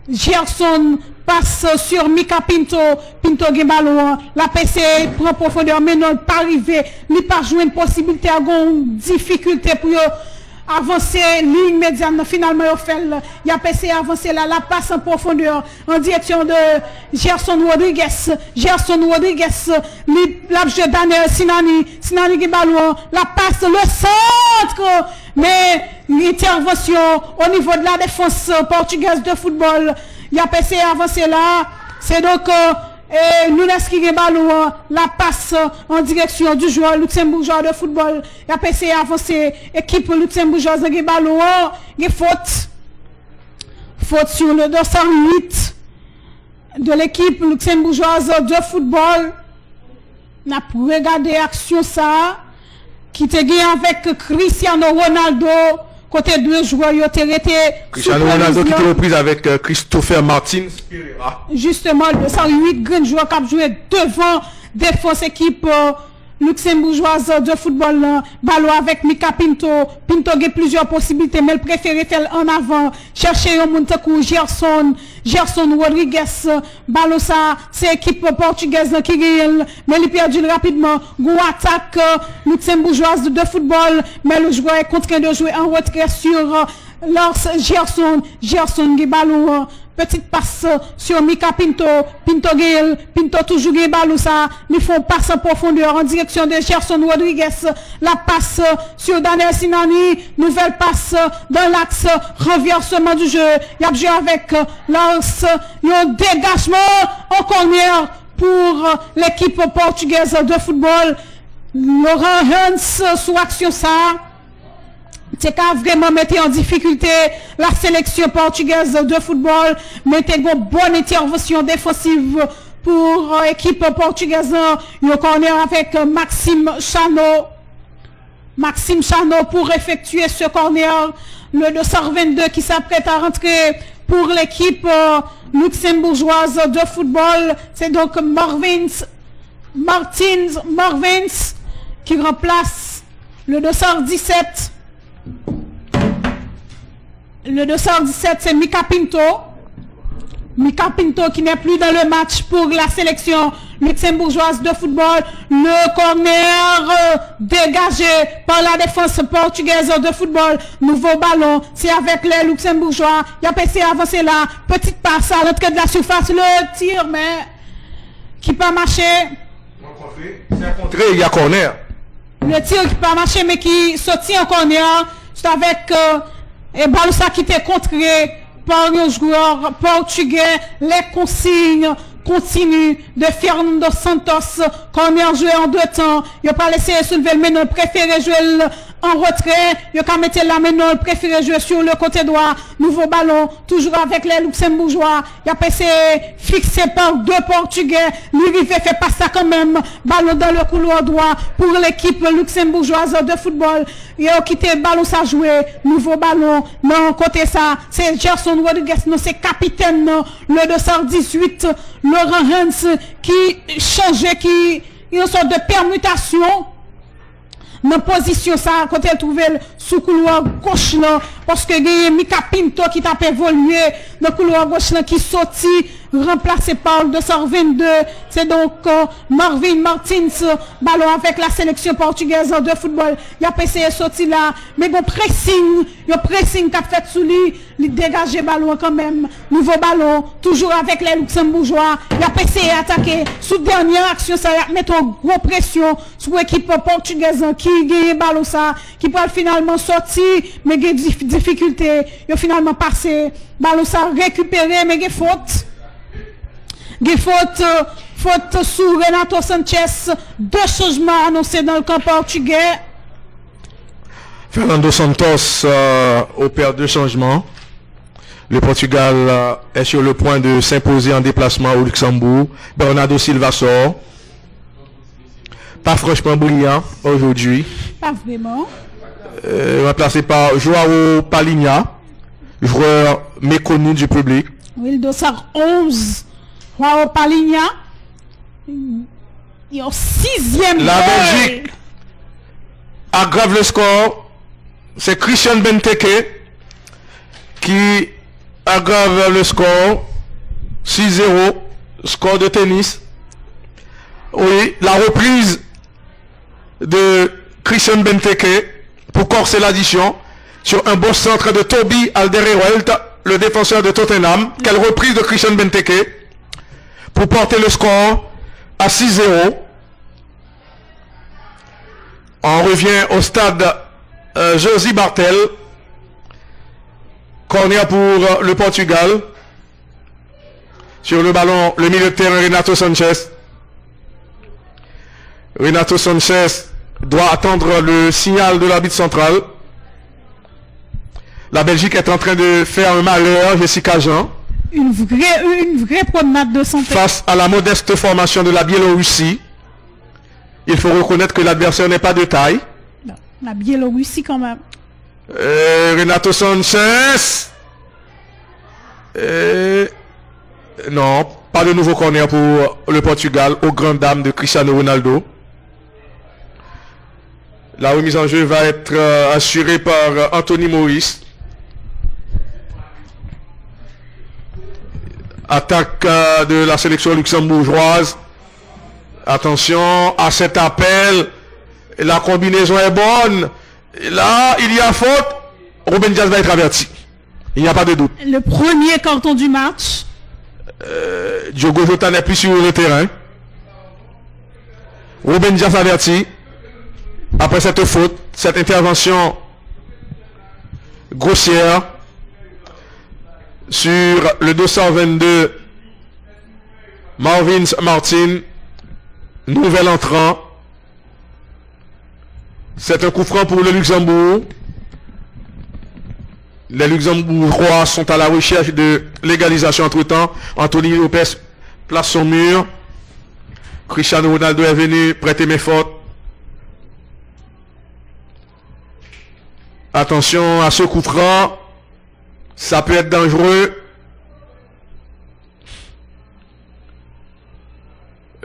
Gerson. Passe sur Mika Pinto. Pinto Guébaloin. La PC prend profondeur mais non pas arrivé. Il n'a pas joué une possibilité à une difficulté pour avancer ligne médiane. Finalement il a essayé d'avancer la passe en profondeur en direction de Gerson Rodriguez. Gerson Rodriguez l'objet Daniel Sinani Guébaloin. La passe le centre mais l'intervention au niveau de la défense portugaise de football. Il a essayé d'avancer là. C'est donc Nunes qui ballon, la passe en direction du joueur luxembourgeois de football. Il a essayé d'avancer. Équipe luxembourgeoise qui ballon. Il y a faute. Faute sur le 208 de l'équipe luxembourgeoise de football. On a pour regarder action ça. Qui te gagné avec Cristiano Ronaldo. Côté deux joueurs, il a été Cristiano Ronaldo qui était reprise avec Christopher Martins. Justement, le 208 grands joueurs qui ont joué devant défense équipe luxembourgeoise de football. Ballon avec Mika Pinto. Pinto a plusieurs possibilités, mais il préfère faire en avant. Chercher un Montekou, Gerson Rodriguez. Ballon ça, c'est équipe portugaise qui gagne, mais il perdu rapidement. Go attaque luxembourgeoise de football, mais le joueur est contraint de jouer en retrait sur Lars Gerson qui ballon. Petite passe sur Mika Pinto. Pinto toujours gagne ballon ça. Ils font passe en profondeur en direction de Gerson Rodriguez. La passe sur Daniel Sinani. Nouvelle passe dans l'axe renversement du jeu. Il a joué avec Lars. Un dégagement en corner pour l'équipe portugaise de football. Laurent Hans sous action ça. C'est qu'à vraiment mettre en difficulté la sélection portugaise de football, mettez une bonne intervention défensive pour l'équipe portugaise. Il corner avec Maxime Chano. Maxime Chano pour effectuer ce corner. Le 222 qui s'apprête à rentrer pour l'équipe luxembourgeoise de football. C'est donc Martins qui remplace le 217. Le 217, c'est Mika Pinto. Mika Pinto qui n'est plus dans le match pour la sélection luxembourgeoise de football. Le corner dégagé par la défense portugaise de football. Nouveau ballon, c'est avec les luxembourgeois. Il a essayé d'avancer là. Petite passe à l'entrée de la surface. Le tir, mais qui pas marché. Il y a corner. Le tir qui pas marché, mais qui sortit en corner. C'est avec et ballon ça qui était contré par un joueur portugais. Les consignes continuent de Fernando Santos. Corner joué en deux temps. Il n'a pas laissé soulever le ménon. Préféré jouer en retrait. Il n'a mettre la ménon. Préféré jouer sur le côté droit. Nouveau ballon. Toujours avec les luxembourgeois. Il a passé fixé par deux portugais. L'Urivé fait pas ça quand même. Ballon dans le couloir droit pour l'équipe luxembourgeoise de football. Il a quitté le ballon ça jouer. Nouveau ballon. Non, côté ça, c'est Gerson Rodriguez. Non, c'est capitaine. Non. Le 218. Laurent Hans qui changeait, qui une sorte de permutation dans position ça quand elle trouvait sous couloir gauche là parce que il y a Mika Pinto qui t'a évolué dans couloir gauche là qui sorti remplacé par le 222. C'est donc Marvin Martins, ballon avec la sélection portugaise de football. Il a essayé de sortir là, mais bon pressing qu'a fait sous lui, il dégage le ballon quand même. Nouveau ballon, toujours avec les Luxembourgeois. Il a essayé d'attaquer. Sous dernière action, ça va mettre une grosse pression sur l'équipe portugaise qui gagne ballon ça, qui peut finalement sortir, mais il y a des difficultés. Il a finalement passé, ballon ça récupéré, mais il y a faute. Faute sur Renato Sanchez. 2 changements annoncés dans le camp portugais. Fernando Santos opère 2 changements. Le Portugal est sur le point de s'imposer en déplacement au Luxembourg. Bernardo Silva sort. Pas franchement brillant aujourd'hui. Pas vraiment. Remplacé par Joao Palhinha, joueur méconnu du public. Oui, le dossard 11. Joao Palhinha. Il est au 6e. La Belgique aggrave le score. C'est Christian Benteke qui aggrave le score. 6-0. Score de tennis. Oui, la reprise de Christian Benteke pour corser l'addition sur un beau centre de Toby Alderweireld, le défenseur de Tottenham. Quelle reprise de Christian Benteke pour porter le score à 6-0. On revient au stade Josie Bartel. Corner pour le Portugal. Sur le ballon, le milieu de terrain Renato Sanchez. Renato Sanchez doit attendre le signal de l'arbitre central. La Belgique est en train de faire un malheur, Jessica Jean. Une vraie promenade de santé. Face à la modeste formation de la Biélorussie, il faut reconnaître que l'adversaire n'est pas de taille. Non, la Biélorussie quand même. Renato Sanchez. Non, pas de nouveau corner pour le Portugal, aux grandes dames de Cristiano Ronaldo. La remise en jeu va être assurée par Anthony Maurice. Attaque de la sélection luxembourgeoise. Attention à cet appel. La combinaison est bonne. Et là, il y a faute. Ruben Dias va être averti. Il n'y a pas de doute. Le premier carton du match. Diogo Jota n'est plus sur le terrain. Ruben Dias averti. Après cette faute, cette intervention grossière sur le 222 Marvin Martin, nouvel entrant. C'est un coup franc pour le Luxembourg. Les Luxembourgeois sont à la recherche de l'égalisation entre-temps. Anthony Lopez place son mur. Cristiano Ronaldo est venu prêter main forte. Attention à ce coup franc. Ça peut être dangereux.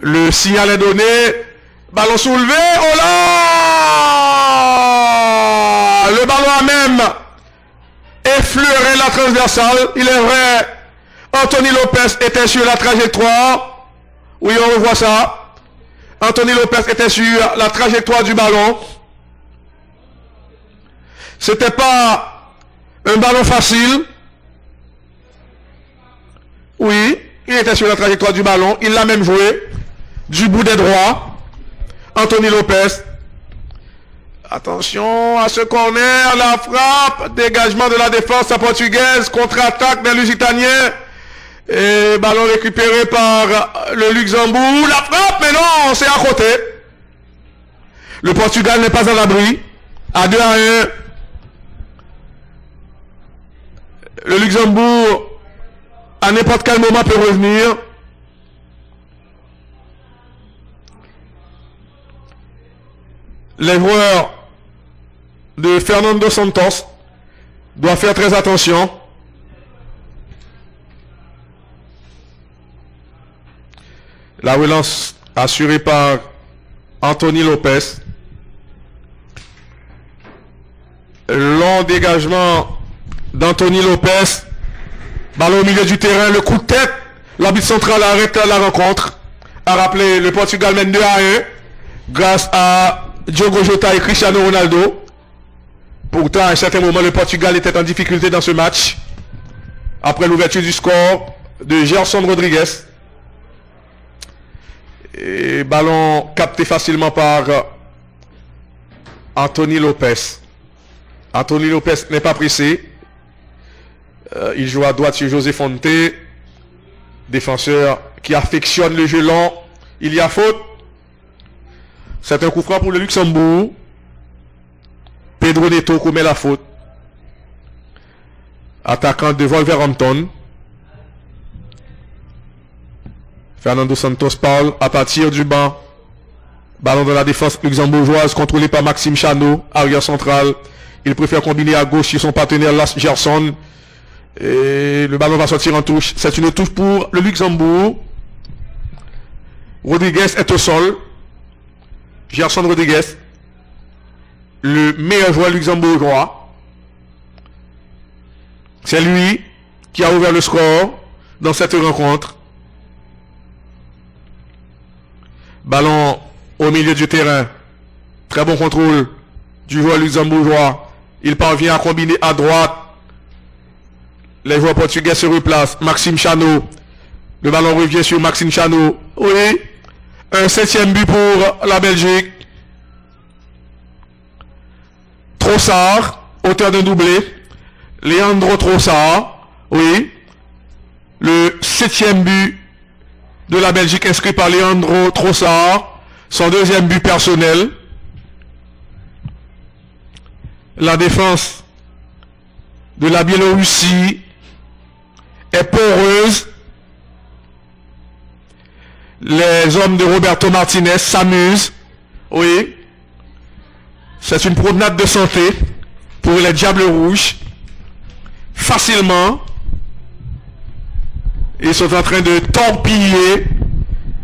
Le signal est donné. Ballon soulevé. Oh là! Le ballon a même effleuré la transversale. Il est vrai. Anthony Lopez était sur la trajectoire. Oui, on revoit ça. Anthony Lopez était sur la trajectoire du ballon. C'était pas un ballon facile. Oui, il était sur la trajectoire du ballon. Il l'a même joué du bout des droits. Anthony Lopez. Attention à ce corner, la frappe, dégagement de la défense portugaise, contre-attaque des Lusitaniens. Et ballon récupéré par le Luxembourg. La frappe, mais non, c'est à côté. Le Portugal n'est pas à l'abri. À 2-1. Le Luxembourg, à n'importe quel moment, peut revenir. Les joueurs de Fernando Santos doivent faire très attention. La relance assurée par Anthony Lopez. Long dégagement d'Anthony Lopez. Ballon au milieu du terrain. Le coup de tête L'arbitre central arrête la rencontre. A rappelé le Portugal mène 2-1 grâce à Diogo Jota et Cristiano Ronaldo. Pourtant, à un certain moment, le Portugal était en difficulté dans ce match. Après l'ouverture du score de Gerson Rodriguez. Et ballon capté facilement par Anthony Lopez. Anthony Lopez n'est pas pressé. Il joue à droite sur José Fonte. Défenseur qui affectionne le jeu long. Il y a faute. C'est un coup franc pour le Luxembourg. Pedro Neto commet la faute. Attaquant de Wolverhampton. Fernando Santos parle à partir du banc. Ballon dans la défense luxembourgeoise contrôlé par Maxime Chanot, arrière central. Il préfère combiner à gauche sur son partenaire Lars Gerson. Et le ballon va sortir en touche. C'est une touche pour le Luxembourg. Rodriguez est au sol. Gerson Rodriguez, le meilleur joueur luxembourgeois. C'est lui qui a ouvert le score dans cette rencontre. Ballon au milieu du terrain. Très bon contrôle du joueur luxembourgeois. Il parvient à combiner à droite. Les joueurs portugais se replacent. Maxime Chanot. Le ballon revient sur Maxime Chanot. Oui. Un 7e but pour la Belgique. Trossard, auteur d'un doublé. Leandro Trossard. Oui. Le 7e but de la Belgique inscrit par Leandro Trossard. Son 2e but personnel. La défense de la Biélorussie est poreuse. Les hommes de Roberto Martinez s'amusent. Oui. C'est une promenade de santé pour les Diables Rouges. Facilement. Ils sont en train de torpiller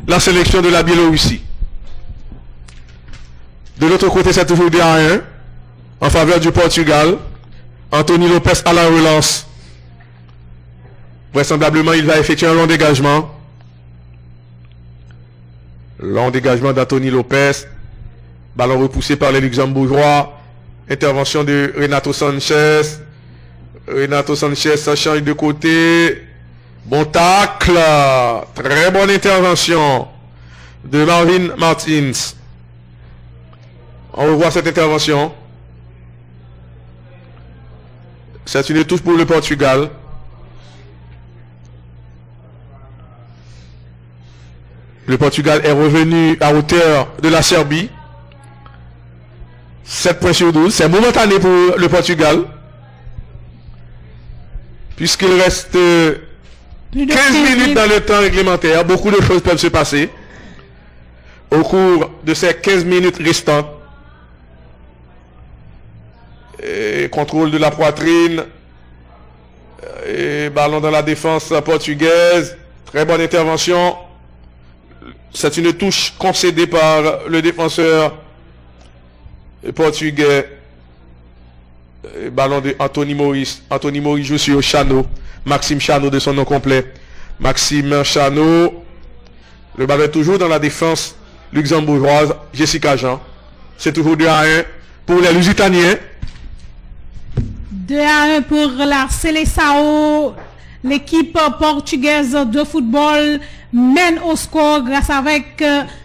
la sélection de la Biélorussie. De l'autre côté, c'est toujours 2-1 en faveur du Portugal. Anthony Lopez à la relance. Vraisemblablement, il va effectuer un long dégagement. Long dégagement d'Anthony Lopez. Ballon repoussé par les Luxembourgeois. Intervention de Renato Sanchez. Renato Sanchez, ça change de côté. Bon tacle. Très bonne intervention de Marvin Martins. On revoit cette intervention. C'est une touche pour le Portugal. Le Portugal est revenu à hauteur de la Serbie. 7 points sur 12. C'est momentané pour le Portugal. Puisqu'il reste 15 minutes dans le temps réglementaire. Beaucoup de choses peuvent se passer au cours de ces 15 minutes restantes. Et contrôle de la poitrine. Et ballon dans la défense portugaise. Très bonne intervention. C'est une touche concédée par le défenseur portugais. Et ballon de Anthony Maurice. Anthony Maurice joue sur Chanot. Maxime Chanot de son nom complet. Maxime Chanot. Le ballon est toujours dans la défense luxembourgeoise. Jessica Jean. C'est toujours 2-1 pour les Lusitaniens. 2-1 pour la Seleção. L'équipe portugaise de football mène au score grâce avec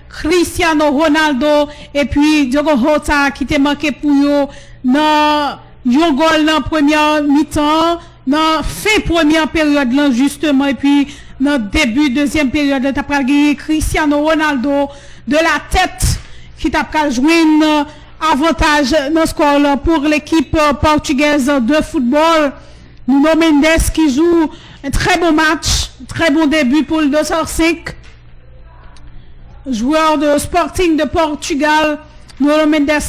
Cristiano Ronaldo et puis Diogo Jota qui était manqué pour eux dans un goal dans première mi-temps, dans fin première période là justement et puis dans début deuxième période t'as pas gagné Cristiano Ronaldo de la tête qui t'a pas joué avantage dans score là pour l'équipe portugaise de football. Nuno Mendes qui joue un très bon match, très bon début pour le 205. Joueur de Sporting de Portugal. Nuno Mendes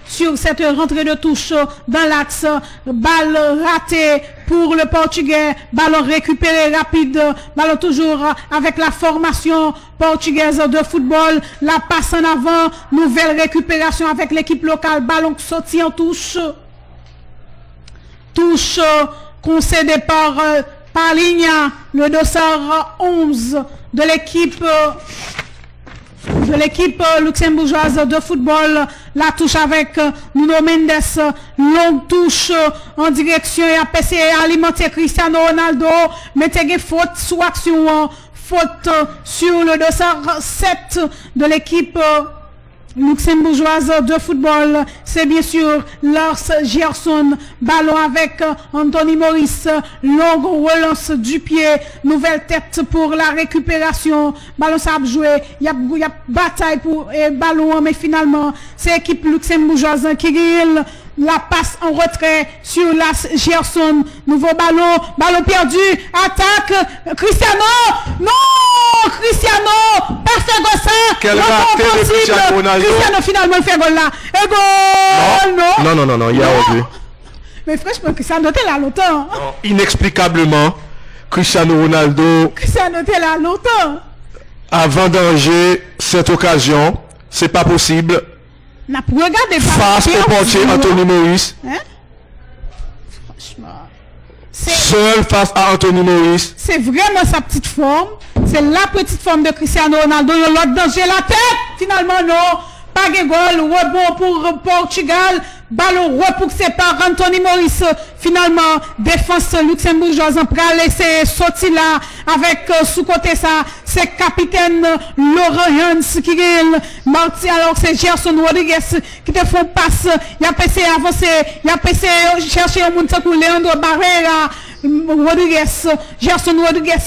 sur cette rentrée de touche dans l'axe. Balle ratée pour le Portugais. Ballon récupéré rapide. Ballon toujours avec la formation portugaise de football. La passe en avant. Nouvelle récupération avec l'équipe locale. Ballon sorti en touche. Touche concédée par par ligne, le dossard 11 de l'équipe luxembourgeoise de football. La touche avec Nuno Mendes, longue touche en direction et APC alimenter Cristiano Ronaldo. Mettez faute sous action, faute sur le dossard 7 de l'équipe luxembourgeoise de football. C'est bien sûr Lars Gerson. Ballon avec Anthony Maurice. Longue relance du pied. Nouvelle tête pour la récupération. Ballon ça a joué. Il y a bataille pour ballon, mais finalement c'est l'équipe luxembourgeoise qui gagne. La passe en retrait sur Lars Gerson. Nouveau ballon. Ballon perdu. Attaque. Cristiano. Non! Cristiano. Parfait gosse. Quel raté de Cristiano Ronaldo. Cristiano finalement fait goal là. Et goal. Non. Il y a autre. Mais franchement, Cristiano était là longtemps. Non, inexplicablement, Cristiano Ronaldo. Cristiano était là longtemps. A vendangé cette occasion. C'est pas possible. N'a pas regardé face au portier Anthony Maurice. Hein? Franchement. Seul face à Anthony Maurice. C'est vraiment sa petite forme. C'est la petite forme de Cristiano Ronaldo. L'autre danger la tête. Finalement, non. Pas de goal. Rebond pour Portugal. Ballon repoussé par Anthony Maurice. Finalement, défense luxembourgeoise en prêt à laisser sortir là avec sous-côté ça. C'est capitaine Laurent Hans qui gagne. Marti, alors c'est Gerson Rodriguez qui te font passe. Il a passé avancer. Il a passé chercher un monde pour Leandro Barreira. Rodriguez, Gerson Rodriguez,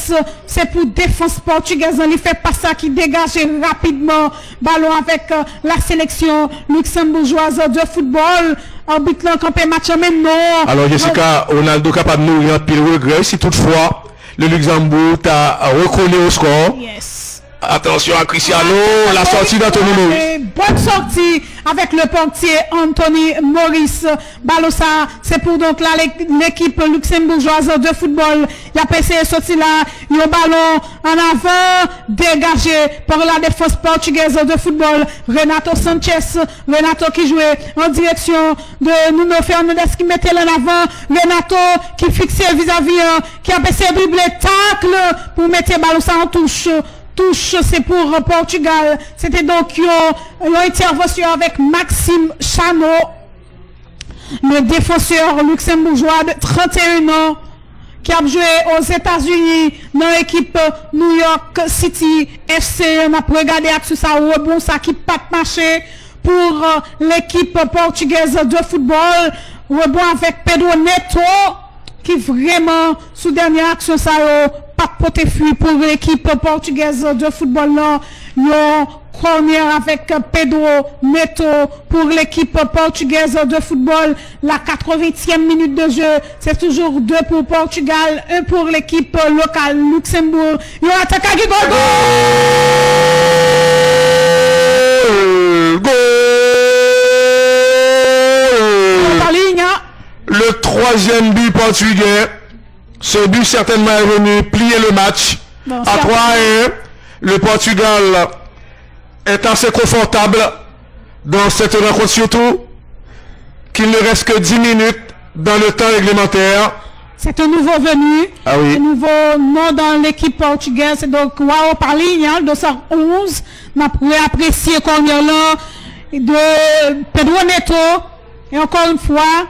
c'est pour défense portugaise. Il fait pas ça qui dégage rapidement. Ballon avec la sélection luxembourgeoise de football. Arbitre là, campé match même non. Alors Jessica, Ronaldo capable de nourrir un pile regret si toutefois le Luxembourg t'a reconnu au score. Yes. Attention à Cristiano, la sortie d'Anthony Maurice. Bonne sortie avec le portier Anthony Maurice. Ballon ça, c'est pour donc l'équipe luxembourgeoise de football. Il a passé sorti là, il y a un ballon en avant, dégagé par la défense portugaise de football. Renato Sanchez, Renato qui jouait en direction de Nuno Fernandes qui mettait en avant. Renato qui fixait vis-à-vis, qui a passé dribble tacle pour mettre le ballon ça en touche. Touche, c'est pour Portugal. C'était donc une intervention avec Maxime Chano, le défenseur luxembourgeois de 31 ans, qui a joué aux États-Unis dans l'équipe New York City FC. On a regardé sur ça rebond, ça qui pas marché pour l'équipe portugaise de football. Rebond avec Pedro Neto, qui vraiment, sous dernière action, ça pas poté fuit pour l'équipe portugaise de football là. Le corner avec Pedro Neto pour l'équipe portugaise de football. La 80e minute de jeu. C'est toujours 2 pour Portugal, 1 pour l'équipe locale Luxembourg. Il y a attaque à goal. Le 3e but portugais. Ce but certainement est venu plier le match. Bon, à 3-1, le Portugal est assez confortable dans cette rencontre, surtout qu'il ne reste que 10 minutes dans le temps réglementaire. C'est un nouveau venu, un nouveau nom dans l'équipe portugaise. Donc, Wao Palinha, 211, m'a apprécié corner là de Pedro Neto. Et encore une fois,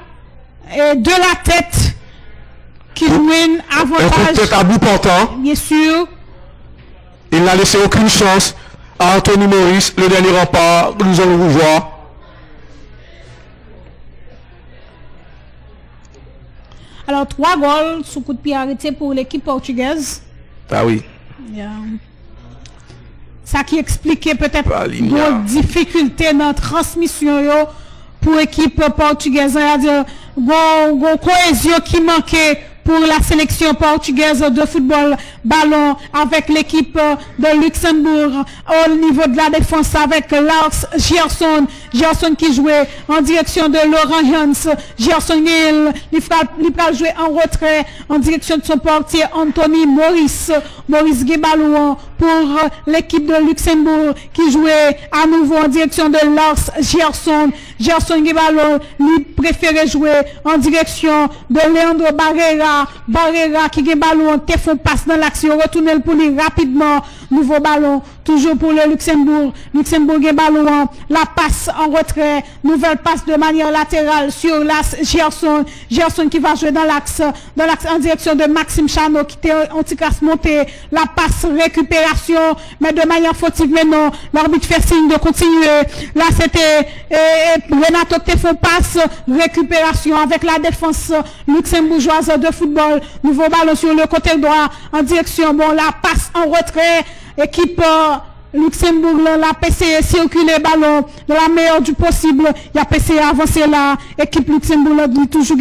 de la tête. Qui win avantage. Un à bout portant. Bien sûr. Il n'a laissé aucune chance à Anthony Maurice, le dernier rempart. Nous allons vous voir. Alors, 3 goals sous coup de pied arrêté pour l'équipe portugaise. Ah oui. Yeah. Ça qui expliquait peut-être nos difficultés dans la transmission pour l'équipe portugaise. C'est-à-dire, cohésion qui manquait pour la sélection portugaise de football. Ballon avec l'équipe de Luxembourg au niveau de la défense avec Lars Gerson. Gerson qui jouait en direction de Laurent Hans. Gerson il va jouer en retrait en direction de son portier Anthony Maurice. Maurice Gué ballon pour l'équipe de Luxembourg qui jouait à nouveau en direction de Lars Gerson. Gerson qui ballon, lui préférait jouer en direction de Leandro Barrera. Barrera qui gagne ballon, te font passe dans l'action, retourne pour lui rapidement. Nouveau ballon, toujours pour le Luxembourg. Luxembourg gagne ballon, la passe en retrait, nouvelle passe de manière latérale sur Lars Gerson. Gerson qui va jouer dans l'axe en direction de Maxime Chano qui était anti-classe montée. La passe récupération, mais de manière fautive maintenant. L'arbitre fait signe de continuer. Là c'était Renato qui fait passe récupération avec la défense luxembourgeoise de football. Nouveau ballon sur le côté droit en direction. Bon, la passe en retrait. Équipe Luxembourg, la PC circule le ballon de la meilleure du possible. Il y a PC avancé là. Équipe Luxembourg dit toujours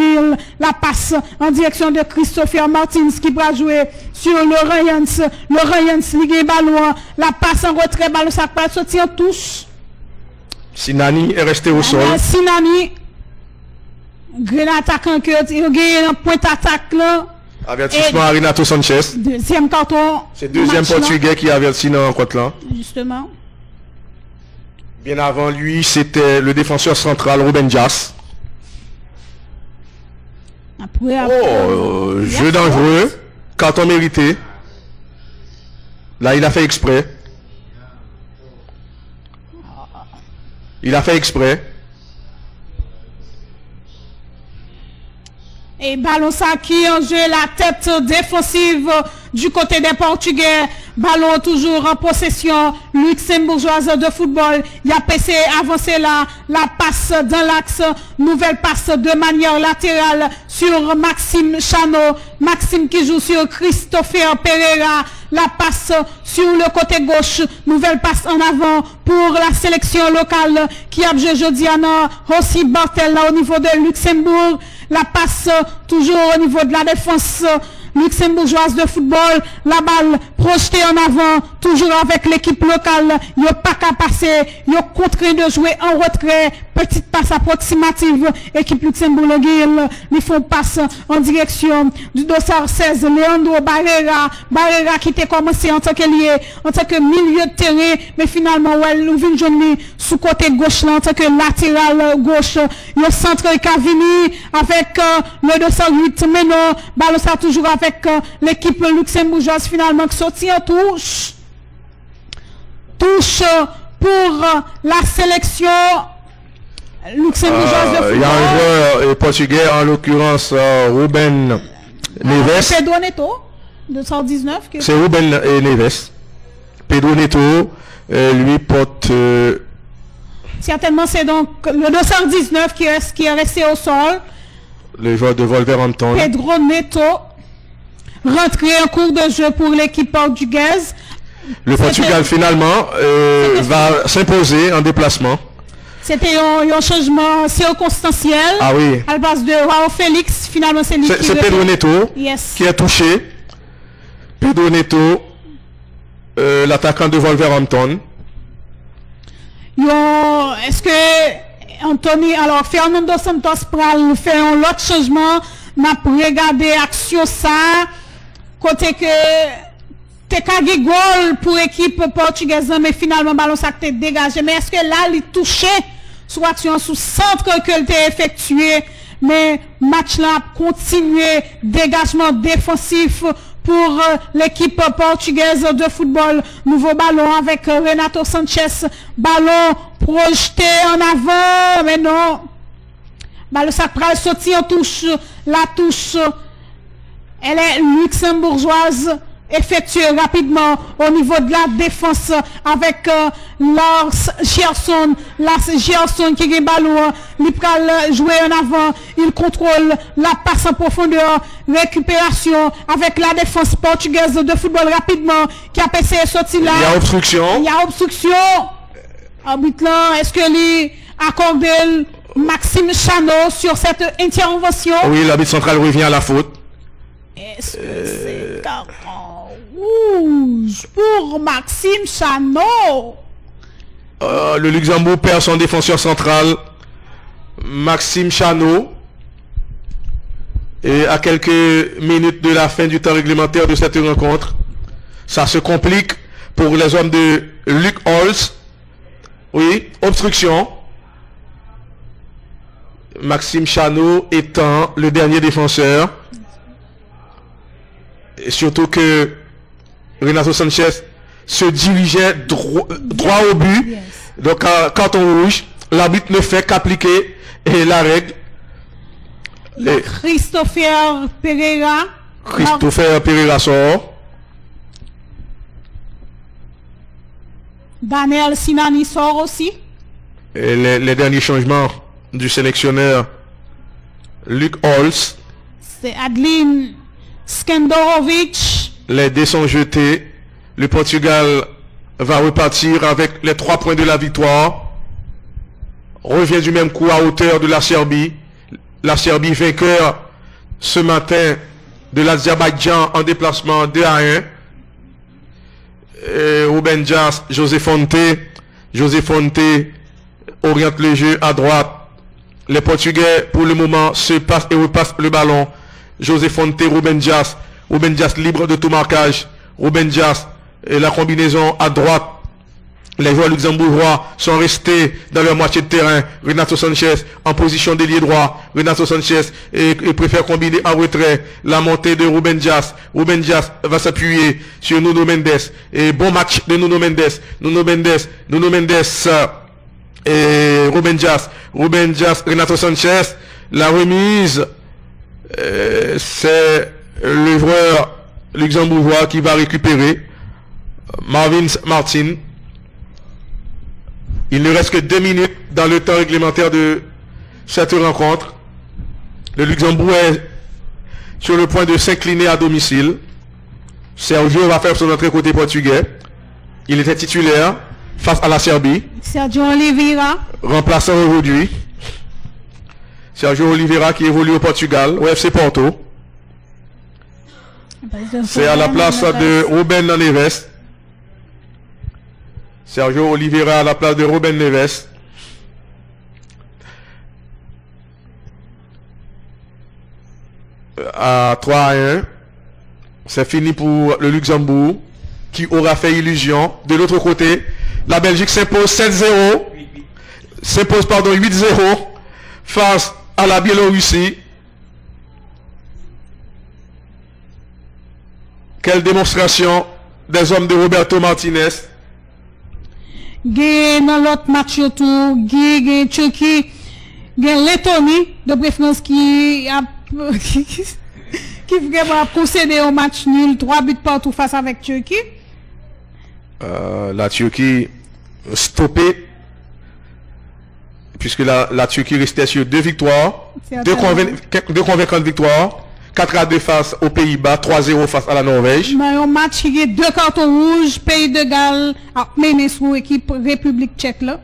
la passe en direction de Christopher Martins qui va jouer sur le Ryans. Le Ryans ligue ballon. La passe en retrait, ballon ça va sortir en touche. Sinani est resté au sol. Sinani, grand attaquant que il a un point d'attaque là. Avertissement à Renato Sanchez. Deuxième carton. C'est deuxième Portugais qui avertit dans le côté là. Justement. Bien avant lui, c'était le défenseur central Ruben Dias. Jeu dangereux. Carton mérité. Là, il a fait exprès. Il a fait exprès. Et ballon ça qui en jeu la tête défensive du côté des Portugais. Ballon toujours en possession luxembourgeoise de football. Il y a PC avancé là. La passe dans l'axe. Nouvelle passe de manière latérale sur Maxime Chano. Maxime qui joue sur Christopher Pereira. La passe sur le côté gauche. Nouvelle passe en avant pour la sélection locale qui a joué jeudi à Rossi Bartel là au niveau de Luxembourg. La passe toujours au niveau de la défense luxembourgeoise de football. La balle projetée en avant, toujours avec l'équipe locale. Il n'y a pas qu'à passer. Il y a contraint de jouer en retrait. Petite passe approximative. Équipe Luxembourg-Guil. Ils font passe en direction du dossard 16. Leandro Barrera. Barrera qui était commencé en tant que lié, en tant que milieu de terrain. Mais finalement, nous venons jouer sous côté gauche là, en tant que latéral gauche. Il y a centre Cavini avec le 208. Mais non, ballon ça toujours avec l'équipe luxembourgeoise finalement qui sortit en touche. Touche pour la sélection luxembourgeoise de football. Il y a un joueur portugais, en l'occurrence Ruben Neves. Pedro Neto, 219. C'est Ruben Neves. Pedro Neto, lui porte... Certainement c'est donc le 219 qui est resté au sol. Le joueur de Wolverhampton. Pedro Neto. Rentré en cours de jeu pour l'équipe portugaise. Le Portugal finalement va s'imposer en déplacement. C'était un changement circonstanciel. Ah oui. À la base de João Félix, finalement c'est lui qui... C'est Pedro Neto qui est touché. Pedro Neto, l'attaquant de Wolverhampton. Est-ce que Anthony, alors Fernando Santos pral fait un autre changement, n'a pas regardé action ça, côté que t'es qu'à goal pour équipe portugaise, mais finalement ballon ça t'est dégagé. Mais est-ce que là il touché sur action sous centre que t'es effectué, mais match là continué, dégagement défensif pour l'équipe portugaise de football. Nouveau ballon avec Renato Sanchez. Ballon projeté en avant. Mais non. Ballon ça pral sorti en touche. La touche, elle est luxembourgeoise. Effectuée rapidement au niveau de la défense avec Lars Gerson. Lars Gerson qui est ballon. Il pral jouer en avant. Il contrôle la passe en profondeur. Récupération avec la défense portugaise de football rapidement. Qui a passé sorti là. Il y a obstruction. Il y a obstruction. Arbitre là, est-ce que lui accorde Maxime Chano sur cette intervention? Oui, l'arbitre central revient à la faute. Est-ce que c'est carton rouge pour Maxime Chano? Le Luxembourg perd son défenseur central, Maxime Chano. Et à quelques minutes de la fin du temps réglementaire de cette rencontre, ça se complique pour les hommes de Luc Holz. Oui, obstruction. Maxime Chano étant le dernier défenseur. Et surtout que Renato Sanchez se dirigeait droit au but. Yes. Donc, carton rouge, l'arbitre ne fait qu'appliquer la règle. Christopher Pereira. Christopher Pereira sort. Daniel Sinani sort aussi. Et les derniers changements du sélectionneur Luc Holz. C'est Adeline Skendorovic. Les dés sont jetés. Le Portugal va repartir avec les 3 points de la victoire. Revient du même coup à hauteur de la Serbie. La Serbie vainqueur ce matin de l'Azerbaïdjan en déplacement 2-1. Ruben Dias, José Fonte oriente le jeu à droite. Les Portugais pour le moment se passent et repassent le ballon. José Fonte, Ruben Dias libre de tout marquage. Ruben Dias et la combinaison à droite. Les joueurs luxembourgeois sont restés dans leur moitié de terrain. Renato Sanchez en position d'ailier droit. Renato Sanchez et préfère combiner en retrait. La montée de Ruben Dias. Ruben Dias va s'appuyer sur Nuno Mendes. Et bon match de Nuno Mendes. Nuno Mendes et Ruben Dias, Renato Sanchez. La remise, c'est le joueur luxembourgeois qui va récupérer. Martin. Il ne reste que 2 minutes dans le temps réglementaire de cette rencontre. Le Luxembourg est sur le point de s'incliner à domicile. Sergio va faire son entrée côté portugais. Il était titulaire face à la Serbie. Sergio Oliveira. Remplaçant aujourd'hui. Sergio Oliveira qui évolue au Portugal, au FC Porto. C'est à la place de Ruben Neves. Sergio Oliveira à la place de Ruben Neves. À 3-1. C'est fini pour le Luxembourg qui aura fait illusion. De l'autre côté, la Belgique s'impose 7-0. S'impose, 8-0 face à la Biélorussie. Quelle démonstration des hommes de Roberto Martinez. Dans l'autre match autour, Turquie, Lettonie, de préférence qui vraiment a procédé au match nul, 3 buts partout face avec Turquie. La Turquie stoppée, puisque la Turquie restait sur 2 victoires, 2 convaincantes victoires. 4-2 face aux Pays-Bas, 3-0 face à la Norvège. Dans un match qui a 2 cartons rouges, Pays de Galles a mené sous équipe République tchèque là.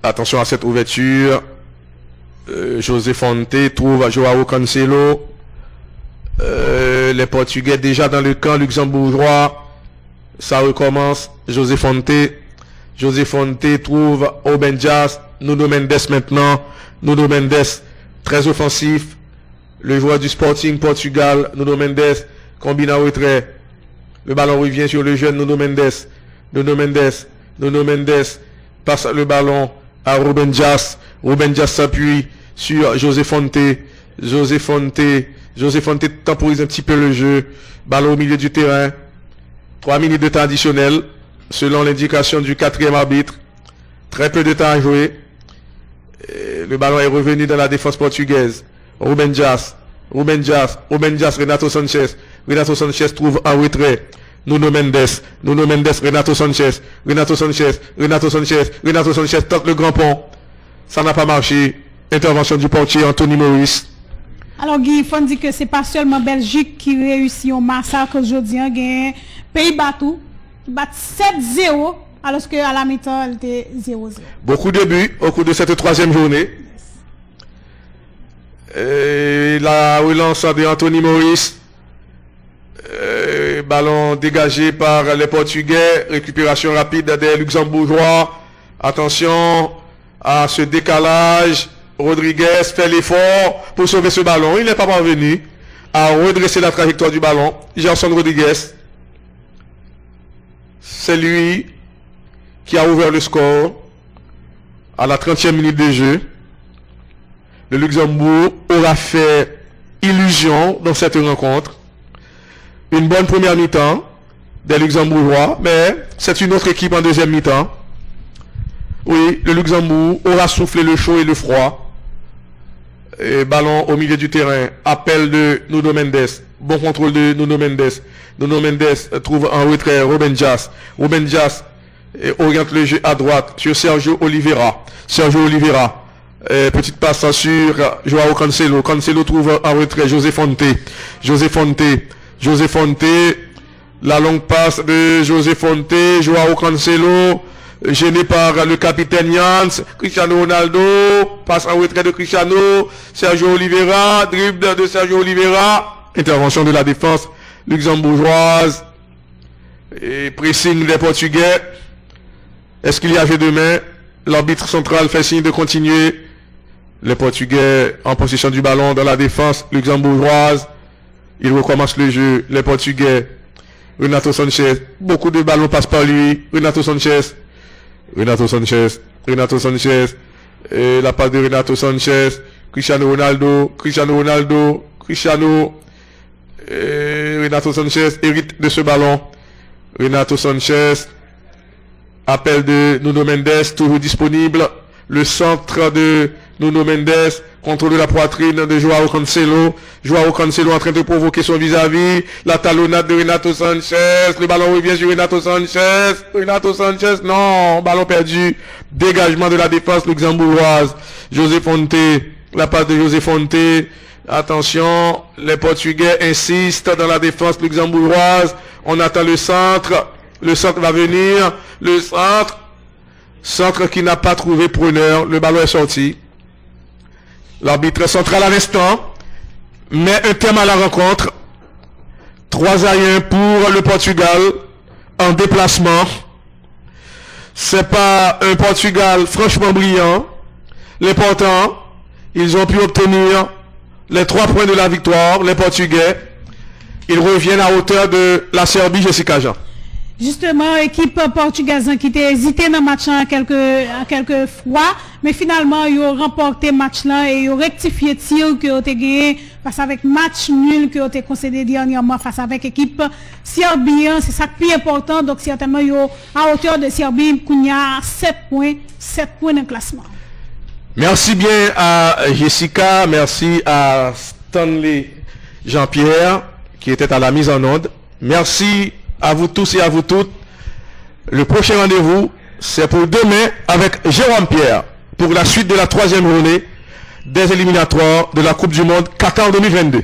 Attention à cette ouverture. José Fonte trouve Joao Cancelo. Les Portugais déjà dans le camp luxembourgeois. Ça recommence. José Fonte trouve Ruben Dias. Nuno Mendes maintenant. Nuno Mendes très offensif. Le joueur du Sporting Portugal, Nuno Mendes, combine en retrait. Le ballon revient sur le jeune Nuno Mendes. Nuno Mendes passe le ballon à Ruben Dias. Ruben Dias s'appuie sur José Fonte. José Fonte temporise un petit peu le jeu. Ballon au milieu du terrain. 3 minutes de temps additionnel, selon l'indication du 4e arbitre. Très peu de temps à jouer. Et le ballon est revenu dans la défense portugaise. Ruben Dias, Renato Sanchez trouve en retrait. Nuno Mendes, Renato Sanchez tente le grand pont. Ça n'a pas marché. Intervention du portier Anthony Maurice. Alors Guy, il faut dire que c'est pas seulement Belgique qui réussit au massacre aujourd'hui. Il y a Pays-Bas qui bat 7-0 alors qu'à la mi-temps, elle était 0-0. Beaucoup de buts au cours de cette 3e journée. Et la relance de Anthony Maurice. Ballon dégagé par les Portugais. Récupération rapide des Luxembourgeois. Attention à ce décalage. Rodriguez fait l'effort pour sauver ce ballon. Il n'est pas parvenu à redresser la trajectoire du ballon. Gerson Rodriguez. c'est lui qui a ouvert le score à la 30e minute de jeu. Le Luxembourg aura fait illusion dans cette rencontre. Une bonne première mi-temps des Luxembourgeois, mais c'est une autre équipe en deuxième mi-temps. Oui, le Luxembourg aura soufflé le chaud et le froid. Et ballon au milieu du terrain. Appel de Nuno Mendes. Bon contrôle de Nuno Mendes. Nuno Mendes trouve en retrait Ruben Dias. Ruben Dias oriente le jeu à droite sur Sergio Oliveira. Sergio Oliveira. Petite passe sur Joao Cancelo. Cancelo trouve en retrait José Fonte. José Fonte. José Fonte. La longue passe de José Fonte. Joao Cancelo. Gêné par le capitaine Jans. Cristiano Ronaldo. Passe en retrait de Cristiano. Sergio Oliveira. Dribble de Sergio Oliveira. Intervention de la défense luxembourgeoise. Et pressing des Portugais. Est-ce qu'il y a jeu de main? L'arbitre central fait signe de continuer. Les Portugais en possession du ballon dans la défense luxembourgeoise. Il recommence le jeu. Les Portugais. Renato Sanchez. Beaucoup de ballons passent par lui. Renato Sanchez. Renato Sanchez. Renato Sanchez. Et la passe de Renato Sanchez. Cristiano Ronaldo. Cristiano Ronaldo. Cristiano. Et Renato Sanchez hérite de ce ballon. Renato Sanchez. Appel de Nuno Mendes, toujours disponible. Le centre de Nuno Mendes, contrôle de la poitrine de Joao Cancelo. Joao Cancelo en train de provoquer son vis-à-vis. La talonnade de Renato Sanchez. Le ballon revient sur Renato Sanchez. Renato Sanchez, non. Ballon perdu. Dégagement de la défense luxembourgeoise. José Fonte. La passe de José Fonte. Attention, les Portugais insistent dans la défense luxembourgeoise. On attend le centre. Le centre va venir. Le centre qui n'a pas trouvé preneur. Le ballon est sorti. L'arbitre central à l'instant met un terme à la rencontre. 3-1 pour le Portugal en déplacement. C'est pas un Portugal franchement brillant. L'important, ils ont pu obtenir les 3 points de la victoire. Les Portugais, ils reviennent à hauteur de la Serbie, Jessica Jean. Justement, équipe portugaise qui était hésité dans le match quelques fois, mais finalement, ils ont remporté le match là et ils ont rectifié le tir que ont gagné face avec match nul que ont concédé dernièrement face avec équipe Serbie. C'est ça le plus important. Donc, certainement, ils ont à hauteur de Serbie, il y a 7 points dans le classement. Merci bien à Jessica, merci à Stanley Jean-Pierre qui était à la mise en onde. Merci à vous tous et à vous toutes. Le prochain rendez-vous, c'est pour demain avec Jérôme Pierre pour la suite de la 3e journée des éliminatoires de la Coupe du Monde Qatar 2022.